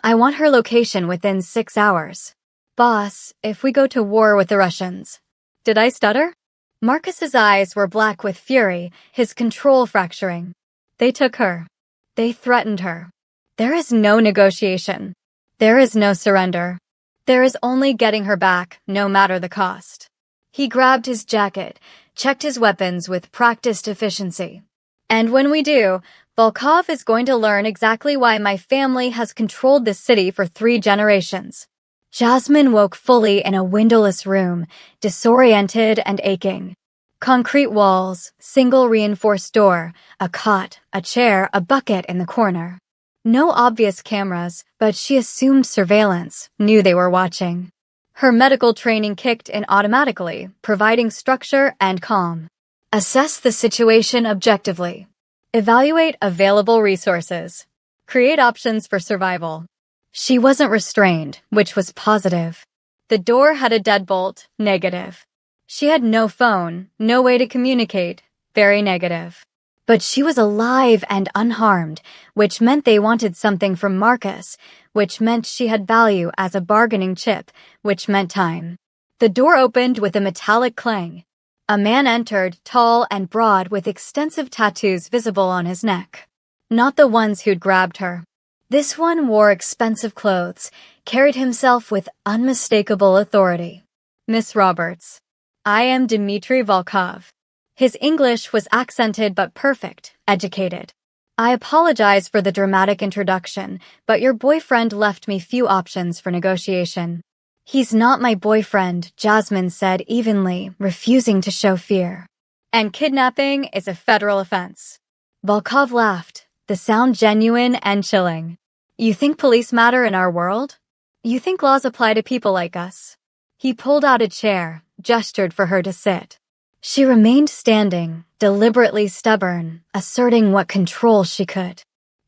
I want her location within 6 hours. Boss, if we go to war with the Russians. Did I stutter? Marcus's eyes were black with fury, his control fracturing. They took her. They threatened her. There is no negotiation. There is no surrender. There is only getting her back, no matter the cost. He grabbed his jacket, checked his weapons with practiced efficiency. And when we do, Volkov is going to learn exactly why my family has controlled this city for 3 generations. Jasmine woke fully in a windowless room, disoriented and aching. Concrete walls, single reinforced door, a cot, a chair, a bucket in the corner. No obvious cameras, but she assumed surveillance, knew they were watching. Her medical training kicked in automatically, providing structure and calm. Assess the situation objectively. Evaluate available resources. Create options for survival. She wasn't restrained, which was positive. The door had a deadbolt, negative. She had no phone, no way to communicate, very negative. But she was alive and unharmed, which meant they wanted something from Marcus, which meant she had value as a bargaining chip, which meant time. The door opened with a metallic clang. A man entered, tall and broad with extensive tattoos visible on his neck. Not the ones who'd grabbed her. This one wore expensive clothes, carried himself with unmistakable authority. Miss Roberts. I am Dmitry Volkov. His English was accented but perfect, educated. I apologize for the dramatic introduction, but your boyfriend left me few options for negotiation. He's not my boyfriend, Jasmine said evenly, refusing to show fear. And kidnapping is a federal offense. Volkov laughed, the sound genuine and chilling. You think police matter in our world? You think laws apply to people like us? He pulled out a chair, gestured for her to sit. She remained standing, deliberately stubborn, asserting what control she could.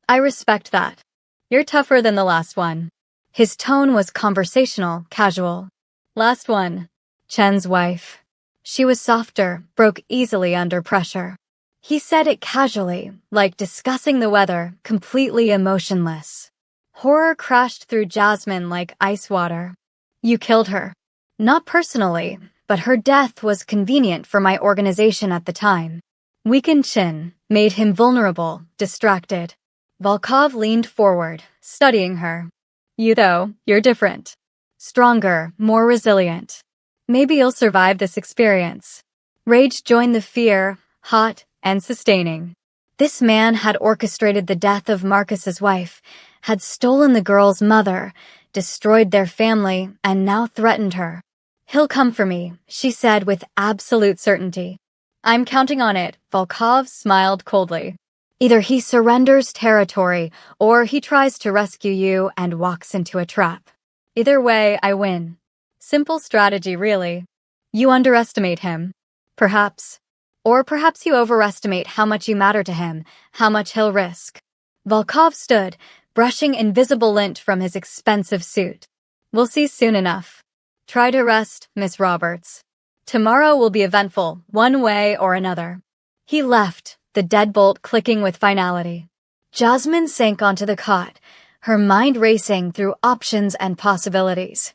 I respect that. You're tougher than the last one. His tone was conversational, casual. Last one. Chen's wife. She was softer, broke easily under pressure. He said it casually, like discussing the weather, completely emotionless. Horror crashed through Jasmine like ice water. You killed her. Not personally, but her death was convenient for my organization at the time. Weakened Chin made him vulnerable, distracted. Volkov leaned forward, studying her. You though, you're different. Stronger, more resilient. Maybe you'll survive this experience. Rage joined the fear, hot and sustaining. This man had orchestrated the death of Marcus's wife, had stolen the girl's mother, destroyed their family, and now threatened her. He'll come for me, she said with absolute certainty. I'm counting on it, Volkov smiled coldly. Either he surrenders territory, or he tries to rescue you and walks into a trap. Either way, I win. Simple strategy, really. You underestimate him. Perhaps. Or perhaps you overestimate how much you matter to him, how much he'll risk. Volkov stood, brushing invisible lint from his expensive suit. We'll see soon enough. Try to rest, Miss Roberts. Tomorrow will be eventful, one way or another. He left, the deadbolt clicking with finality. Jasmine sank onto the cot, her mind racing through options and possibilities.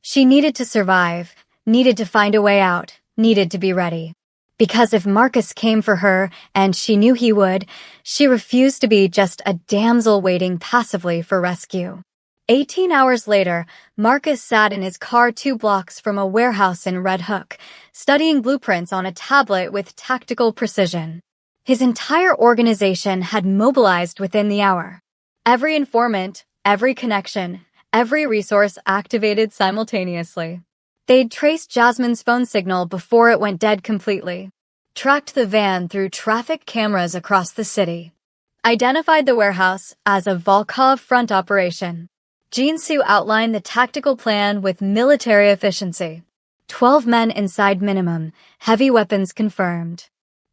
She needed to survive, needed to find a way out, needed to be ready. Because if Marcus came for her, and she knew he would, she refused to be just a damsel waiting passively for rescue. 18 hours later, Marcus sat in his car 2 blocks from a warehouse in Red Hook, studying blueprints on a tablet with tactical precision. His entire organization had mobilized within the hour. Every informant, every connection, every resource activated simultaneously. They'd traced Jasmine's phone signal before it went dead completely. Tracked the van through traffic cameras across the city. Identified the warehouse as a Volkov front operation. Jinsu outlined the tactical plan with military efficiency. 12 men inside minimum, heavy weapons confirmed.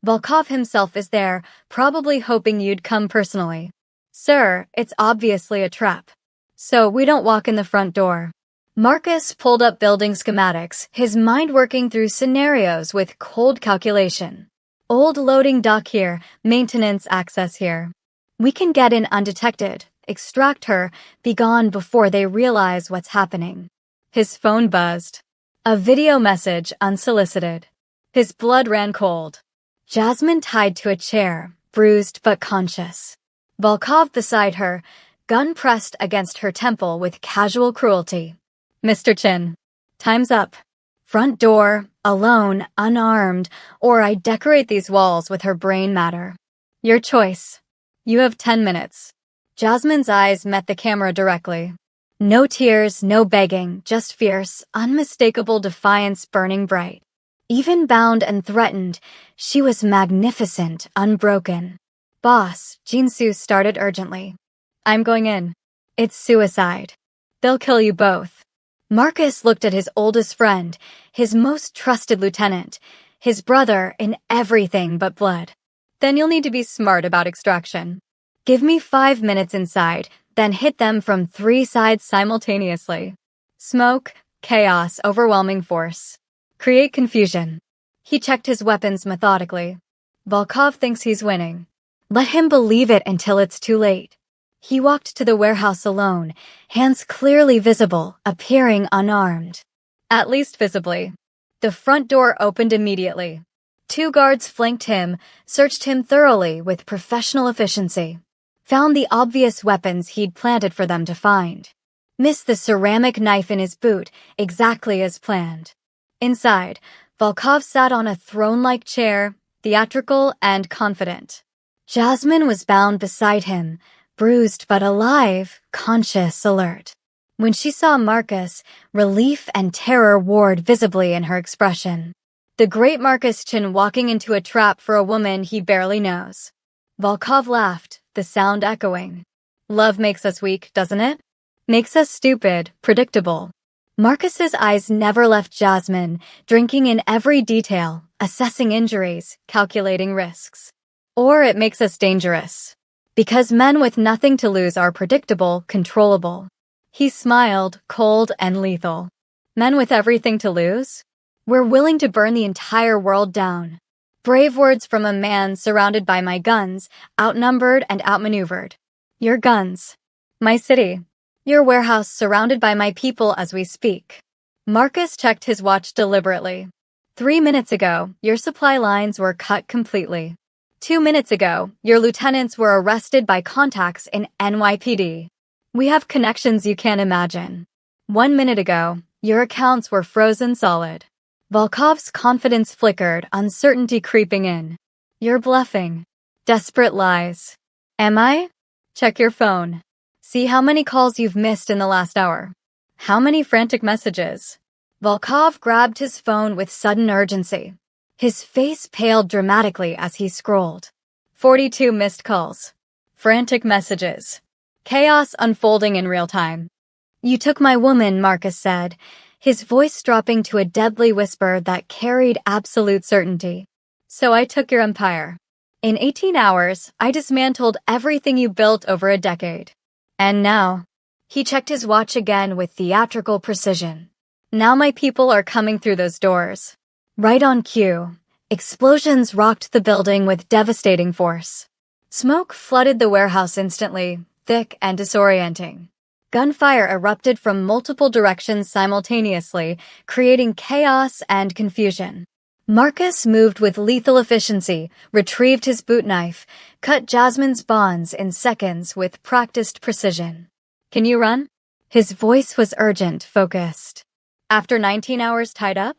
Volkov himself is there, probably hoping you'd come personally. Sir, it's obviously a trap. So we don't walk in the front door. Marcus pulled up building schematics, his mind working through scenarios with cold calculation. Old loading dock here, maintenance access here. We can get in undetected, extract her, be gone before they realize what's happening. His phone buzzed. A video message unsolicited. His blood ran cold. Jasmine tied to a chair, bruised but conscious. Volkov beside her, gun pressed against her temple with casual cruelty. Mr. Chin. Time's up. Front door, alone, unarmed, or I decorate these walls with her brain matter. Your choice. You have 10 minutes. Jasmine's eyes met the camera directly. No tears, no begging, just fierce, unmistakable defiance burning bright. Even bound and threatened, she was magnificent, unbroken. Boss, Jinsu started urgently. I'm going in. It's suicide. They'll kill you both. Marcus looked at his oldest friend, his most trusted lieutenant, his brother in everything but blood. Then you'll need to be smart about extraction. Give me 5 minutes inside, then hit them from 3 sides simultaneously. Smoke, chaos, overwhelming force. Create confusion. He checked his weapons methodically. Volkov thinks he's winning. Let him believe it until it's too late. He walked to the warehouse alone, hands clearly visible, appearing unarmed. At least visibly. The front door opened immediately. 2 guards flanked him, searched him thoroughly with professional efficiency. Found the obvious weapons he'd planted for them to find. Missed the ceramic knife in his boot, exactly as planned. Inside, Volkov sat on a throne-like chair, theatrical and confident. Jasmine was bound beside him, bruised but alive, conscious, alert. When she saw Marcus, relief and terror warred visibly in her expression. The great Marcus Chin walking into a trap for a woman he barely knows. Volkov laughed, the sound echoing. Love makes us weak, doesn't it? Makes us stupid, predictable. Marcus's eyes never left Jasmine, drinking in every detail, assessing injuries, calculating risks. Or it makes us dangerous. Because men with nothing to lose are predictable, controllable. He smiled, cold and lethal. Men with everything to lose? We're willing to burn the entire world down. Brave words from a man surrounded by my guns, outnumbered and outmaneuvered. Your guns. My city. Your warehouse surrounded by my people as we speak. Marcus checked his watch deliberately. 3 minutes ago, your supply lines were cut completely. 2 minutes ago, your lieutenants were arrested by contacts in NYPD. We have connections you can't imagine. 1 minute ago, your accounts were frozen solid. Volkov's confidence flickered, uncertainty creeping in. You're bluffing. Desperate lies. Am I? Check your phone. See how many calls you've missed in the last hour. How many frantic messages? Volkov grabbed his phone with sudden urgency. His face paled dramatically as he scrolled. 42 missed calls. Frantic messages. Chaos unfolding in real time. You took my woman, Marcus said, his voice dropping to a deadly whisper that carried absolute certainty. So I took your empire. In 18 hours, I dismantled everything you built over a decade. And now, he checked his watch again with theatrical precision. Now my people are coming through those doors. Right on cue, explosions rocked the building with devastating force. Smoke flooded the warehouse instantly, thick and disorienting. Gunfire erupted from multiple directions simultaneously, creating chaos and confusion. Marcus moved with lethal efficiency, retrieved his boot knife, cut Jasmine's bonds in seconds with practiced precision. Can you run? His voice was urgent, focused. After 19 hours tied up?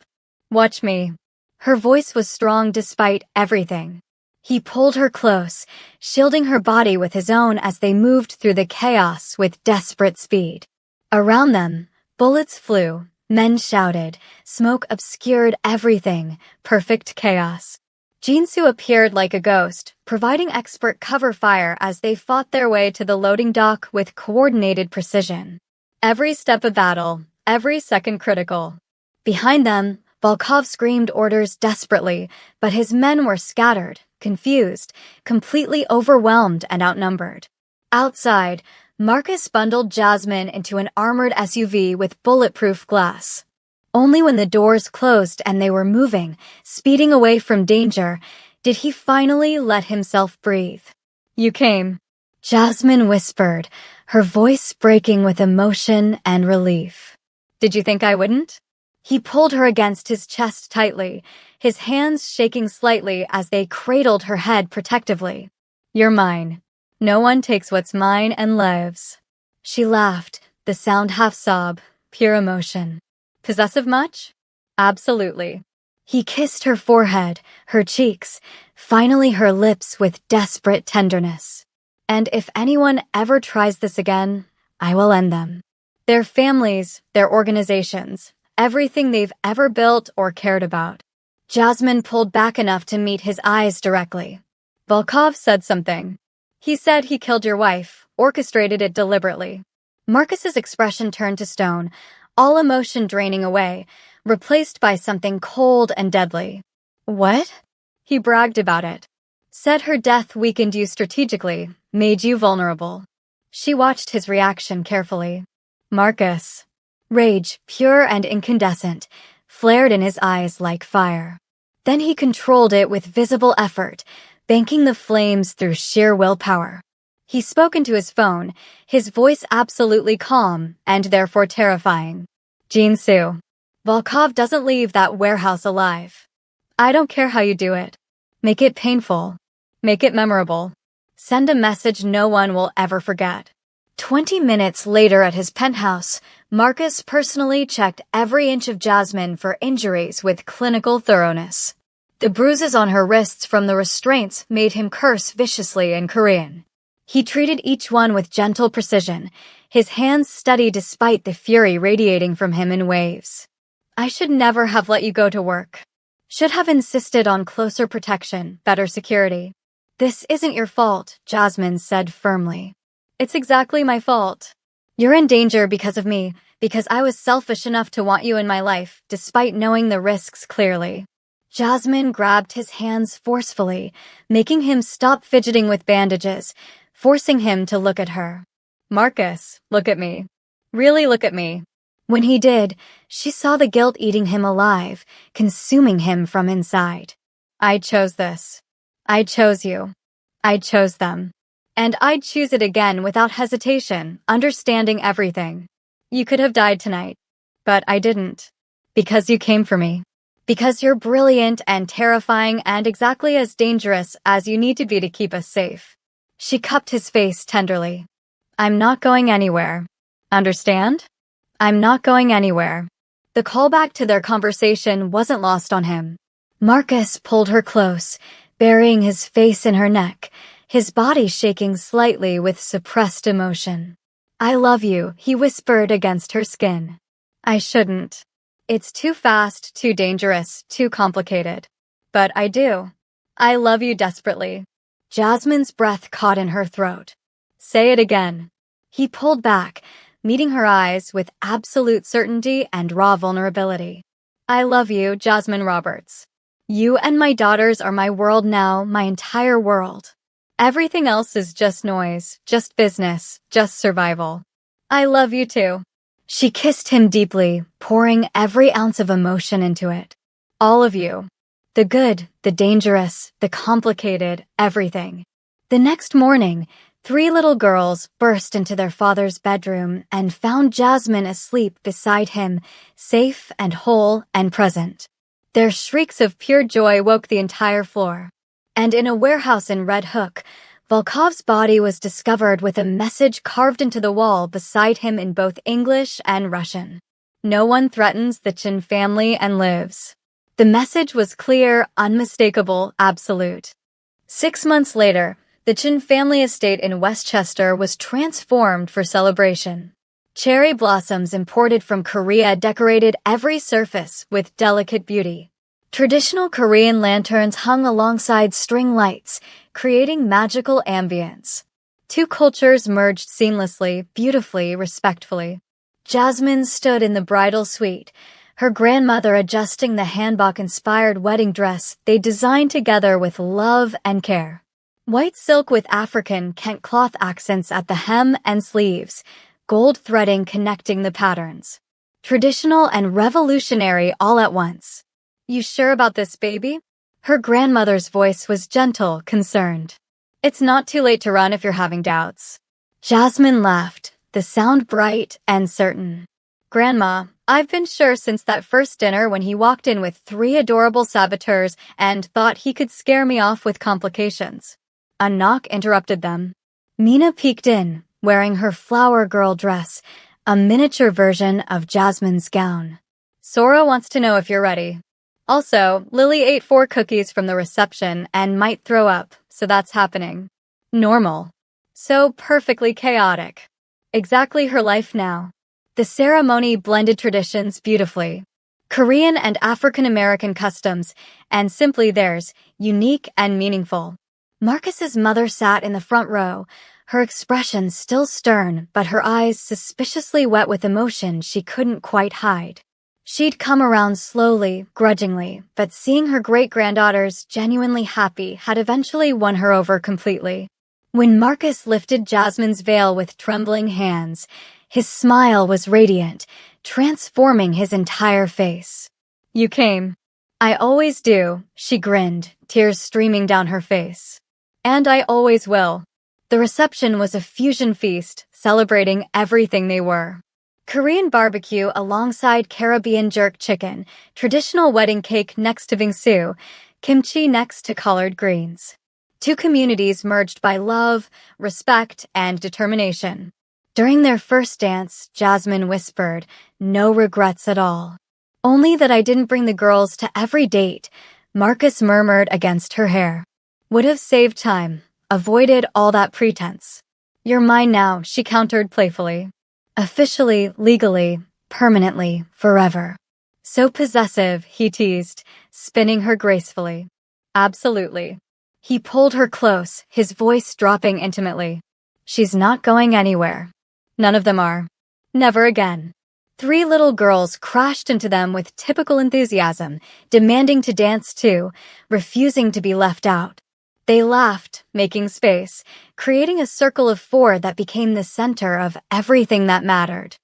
Watch me. Her voice was strong despite everything. He pulled her close, shielding her body with his own as they moved through the chaos with desperate speed. Around them, bullets flew, men shouted, smoke obscured everything, perfect chaos. Jinsu appeared like a ghost, providing expert cover fire as they fought their way to the loading dock with coordinated precision. Every step a battle, every second critical. Behind them, Volkov screamed orders desperately, but his men were scattered, confused, completely overwhelmed and outnumbered. Outside, Marcus bundled Jasmine into an armored SUV with bulletproof glass. Only when the doors closed and they were moving, speeding away from danger, did he finally let himself breathe. You came. Jasmine whispered, her voice breaking with emotion and relief. Did you think I wouldn't? He pulled her against his chest tightly, his hands shaking slightly as they cradled her head protectively. You're mine. No one takes what's mine and lives. She laughed, the sound half sob, pure emotion. Possessive much? Absolutely. He kissed her forehead, her cheeks, finally her lips with desperate tenderness. And if anyone ever tries this again, I will end them. Their families, their organizations, everything they've ever built or cared about. Jasmine pulled back enough to meet his eyes directly. Volkov said something. He said he killed your wife, orchestrated it deliberately. Marcus's expression turned to stone, all emotion draining away, replaced by something cold and deadly. What? He bragged about it. Said her death weakened you strategically, made you vulnerable. She watched his reaction carefully. Marcus. Rage, pure and incandescent, flared in his eyes like fire. Then he controlled it with visible effort, banking the flames through sheer willpower. He spoke into his phone, his voice absolutely calm and therefore terrifying. Jinsu. Volkov doesn't leave that warehouse alive. I don't care how you do it. Make it painful. Make it memorable. Send a message no one will ever forget. 20 minutes later at his penthouse, Marcus personally checked every inch of Jasmine for injuries with clinical thoroughness. The bruises on her wrists from the restraints made him curse viciously in Korean. He treated each one with gentle precision, his hands steady despite the fury radiating from him in waves. I should never have let you go to work. Should have insisted on closer protection, better security. This isn't your fault, Jasmine said firmly. It's exactly my fault. You're in danger because of me, because I was selfish enough to want you in my life, despite knowing the risks clearly. Jasmine grabbed his hands forcefully, making him stop fidgeting with bandages, forcing him to look at her. Marcus, look at me. Really look at me. When he did, she saw the guilt eating him alive, consuming him from inside. I chose this. I chose you. I chose them. And I'd choose it again without hesitation, understanding everything. You could have died tonight, but I didn't. Because you came for me. Because you're brilliant and terrifying and exactly as dangerous as you need to be to keep us safe. She cupped his face tenderly. I'm not going anywhere. Understand? I'm not going anywhere. The callback to their conversation wasn't lost on him. Marcus pulled her close, burying his face in her neck, his body shaking slightly with suppressed emotion. I love you, he whispered against her skin. I shouldn't. It's too fast, too dangerous, too complicated. But I do. I love you desperately. Jasmine's breath caught in her throat. Say it again. He pulled back, meeting her eyes with absolute certainty and raw vulnerability. I love you, Jasmine Roberts. You and my daughters are my world now, my entire world. Everything else is just noise, just business, just survival. I love you too. She kissed him deeply, pouring every ounce of emotion into it. All of you. The good, the dangerous, the complicated, everything. The next morning, 3 little girls burst into their father's bedroom and found Jasmine asleep beside him, safe and whole and present. Their shrieks of pure joy woke the entire floor. And in a warehouse in Red Hook, Volkov's body was discovered with a message carved into the wall beside him in both English and Russian. No one threatens the Chin family and lives. The message was clear, unmistakable, absolute. 6 months later, the Chin family estate in Westchester was transformed for celebration. Cherry blossoms imported from Korea decorated every surface with delicate beauty. Traditional Korean lanterns hung alongside string lights, creating magical ambience. 2 cultures merged seamlessly, beautifully, respectfully. Jasmine stood in the bridal suite, her grandmother adjusting the hanbok-inspired wedding dress they designed together with love and care. White silk with African Kent cloth accents at the hem and sleeves, gold threading connecting the patterns. Traditional and revolutionary all at once. You sure about this, baby? Her grandmother's voice was gentle, concerned. It's not too late to run if you're having doubts. Jasmine laughed, the sound bright and certain. Grandma, I've been sure since that first dinner when he walked in with 3 adorable saboteurs and thought he could scare me off with complications. A knock interrupted them. Mina peeked in, wearing her flower girl dress, a miniature version of Jasmine's gown. Sora wants to know if you're ready. Also, Lily ate 4 cookies from the reception and might throw up, so that's happening. Normal. So perfectly chaotic. Exactly her life now. The ceremony blended traditions beautifully. Korean and African American customs, and simply theirs, unique and meaningful. Marcus's mother sat in the front row, her expression still stern, but her eyes suspiciously wet with emotion she couldn't quite hide. She'd come around slowly, grudgingly, but seeing her great-granddaughters genuinely happy had eventually won her over completely. When Marcus lifted Jasmine's veil with trembling hands, his smile was radiant, transforming his entire face. You came. I always do, she grinned, tears streaming down her face. And I always will. The reception was a fusion feast, celebrating everything they were. Korean barbecue alongside Caribbean jerk chicken, traditional wedding cake next to bingsu, kimchi next to collard greens. 2 communities merged by love, respect, and determination. During their first dance, Jasmine whispered, no regrets at all. Only that I didn't bring the girls to every date, Marcus murmured against her hair. Would have saved time, avoided all that pretense. You're mine now, she countered playfully. Officially, legally, permanently, forever. So possessive, he teased, spinning her gracefully. Absolutely. He pulled her close, his voice dropping intimately. She's not going anywhere. None of them are. Never again. 3 little girls crashed into them with typical enthusiasm, demanding to dance too, refusing to be left out. They laughed, making space, creating a circle of 4 that became the center of everything that mattered.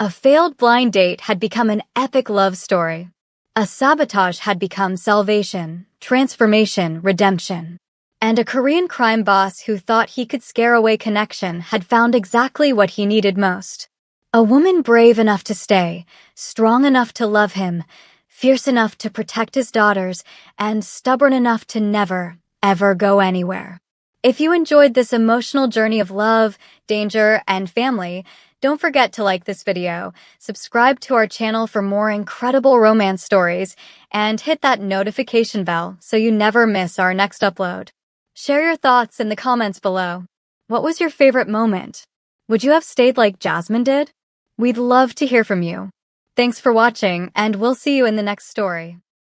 A failed blind date had become an epic love story. A sabotage had become salvation, transformation, redemption. And a Korean crime boss who thought he could scare away connection had found exactly what he needed most. A woman brave enough to stay, strong enough to love him, fierce enough to protect his daughters, and stubborn enough to never, ever go anywhere. If you enjoyed this emotional journey of love, danger, and family, don't forget to like this video, subscribe to our channel for more incredible romance stories, and hit that notification bell so you never miss our next upload. Share your thoughts in the comments below. What was your favorite moment? Would you have stayed like Jasmine did? We'd love to hear from you. Thanks for watching, and we'll see you in the next story.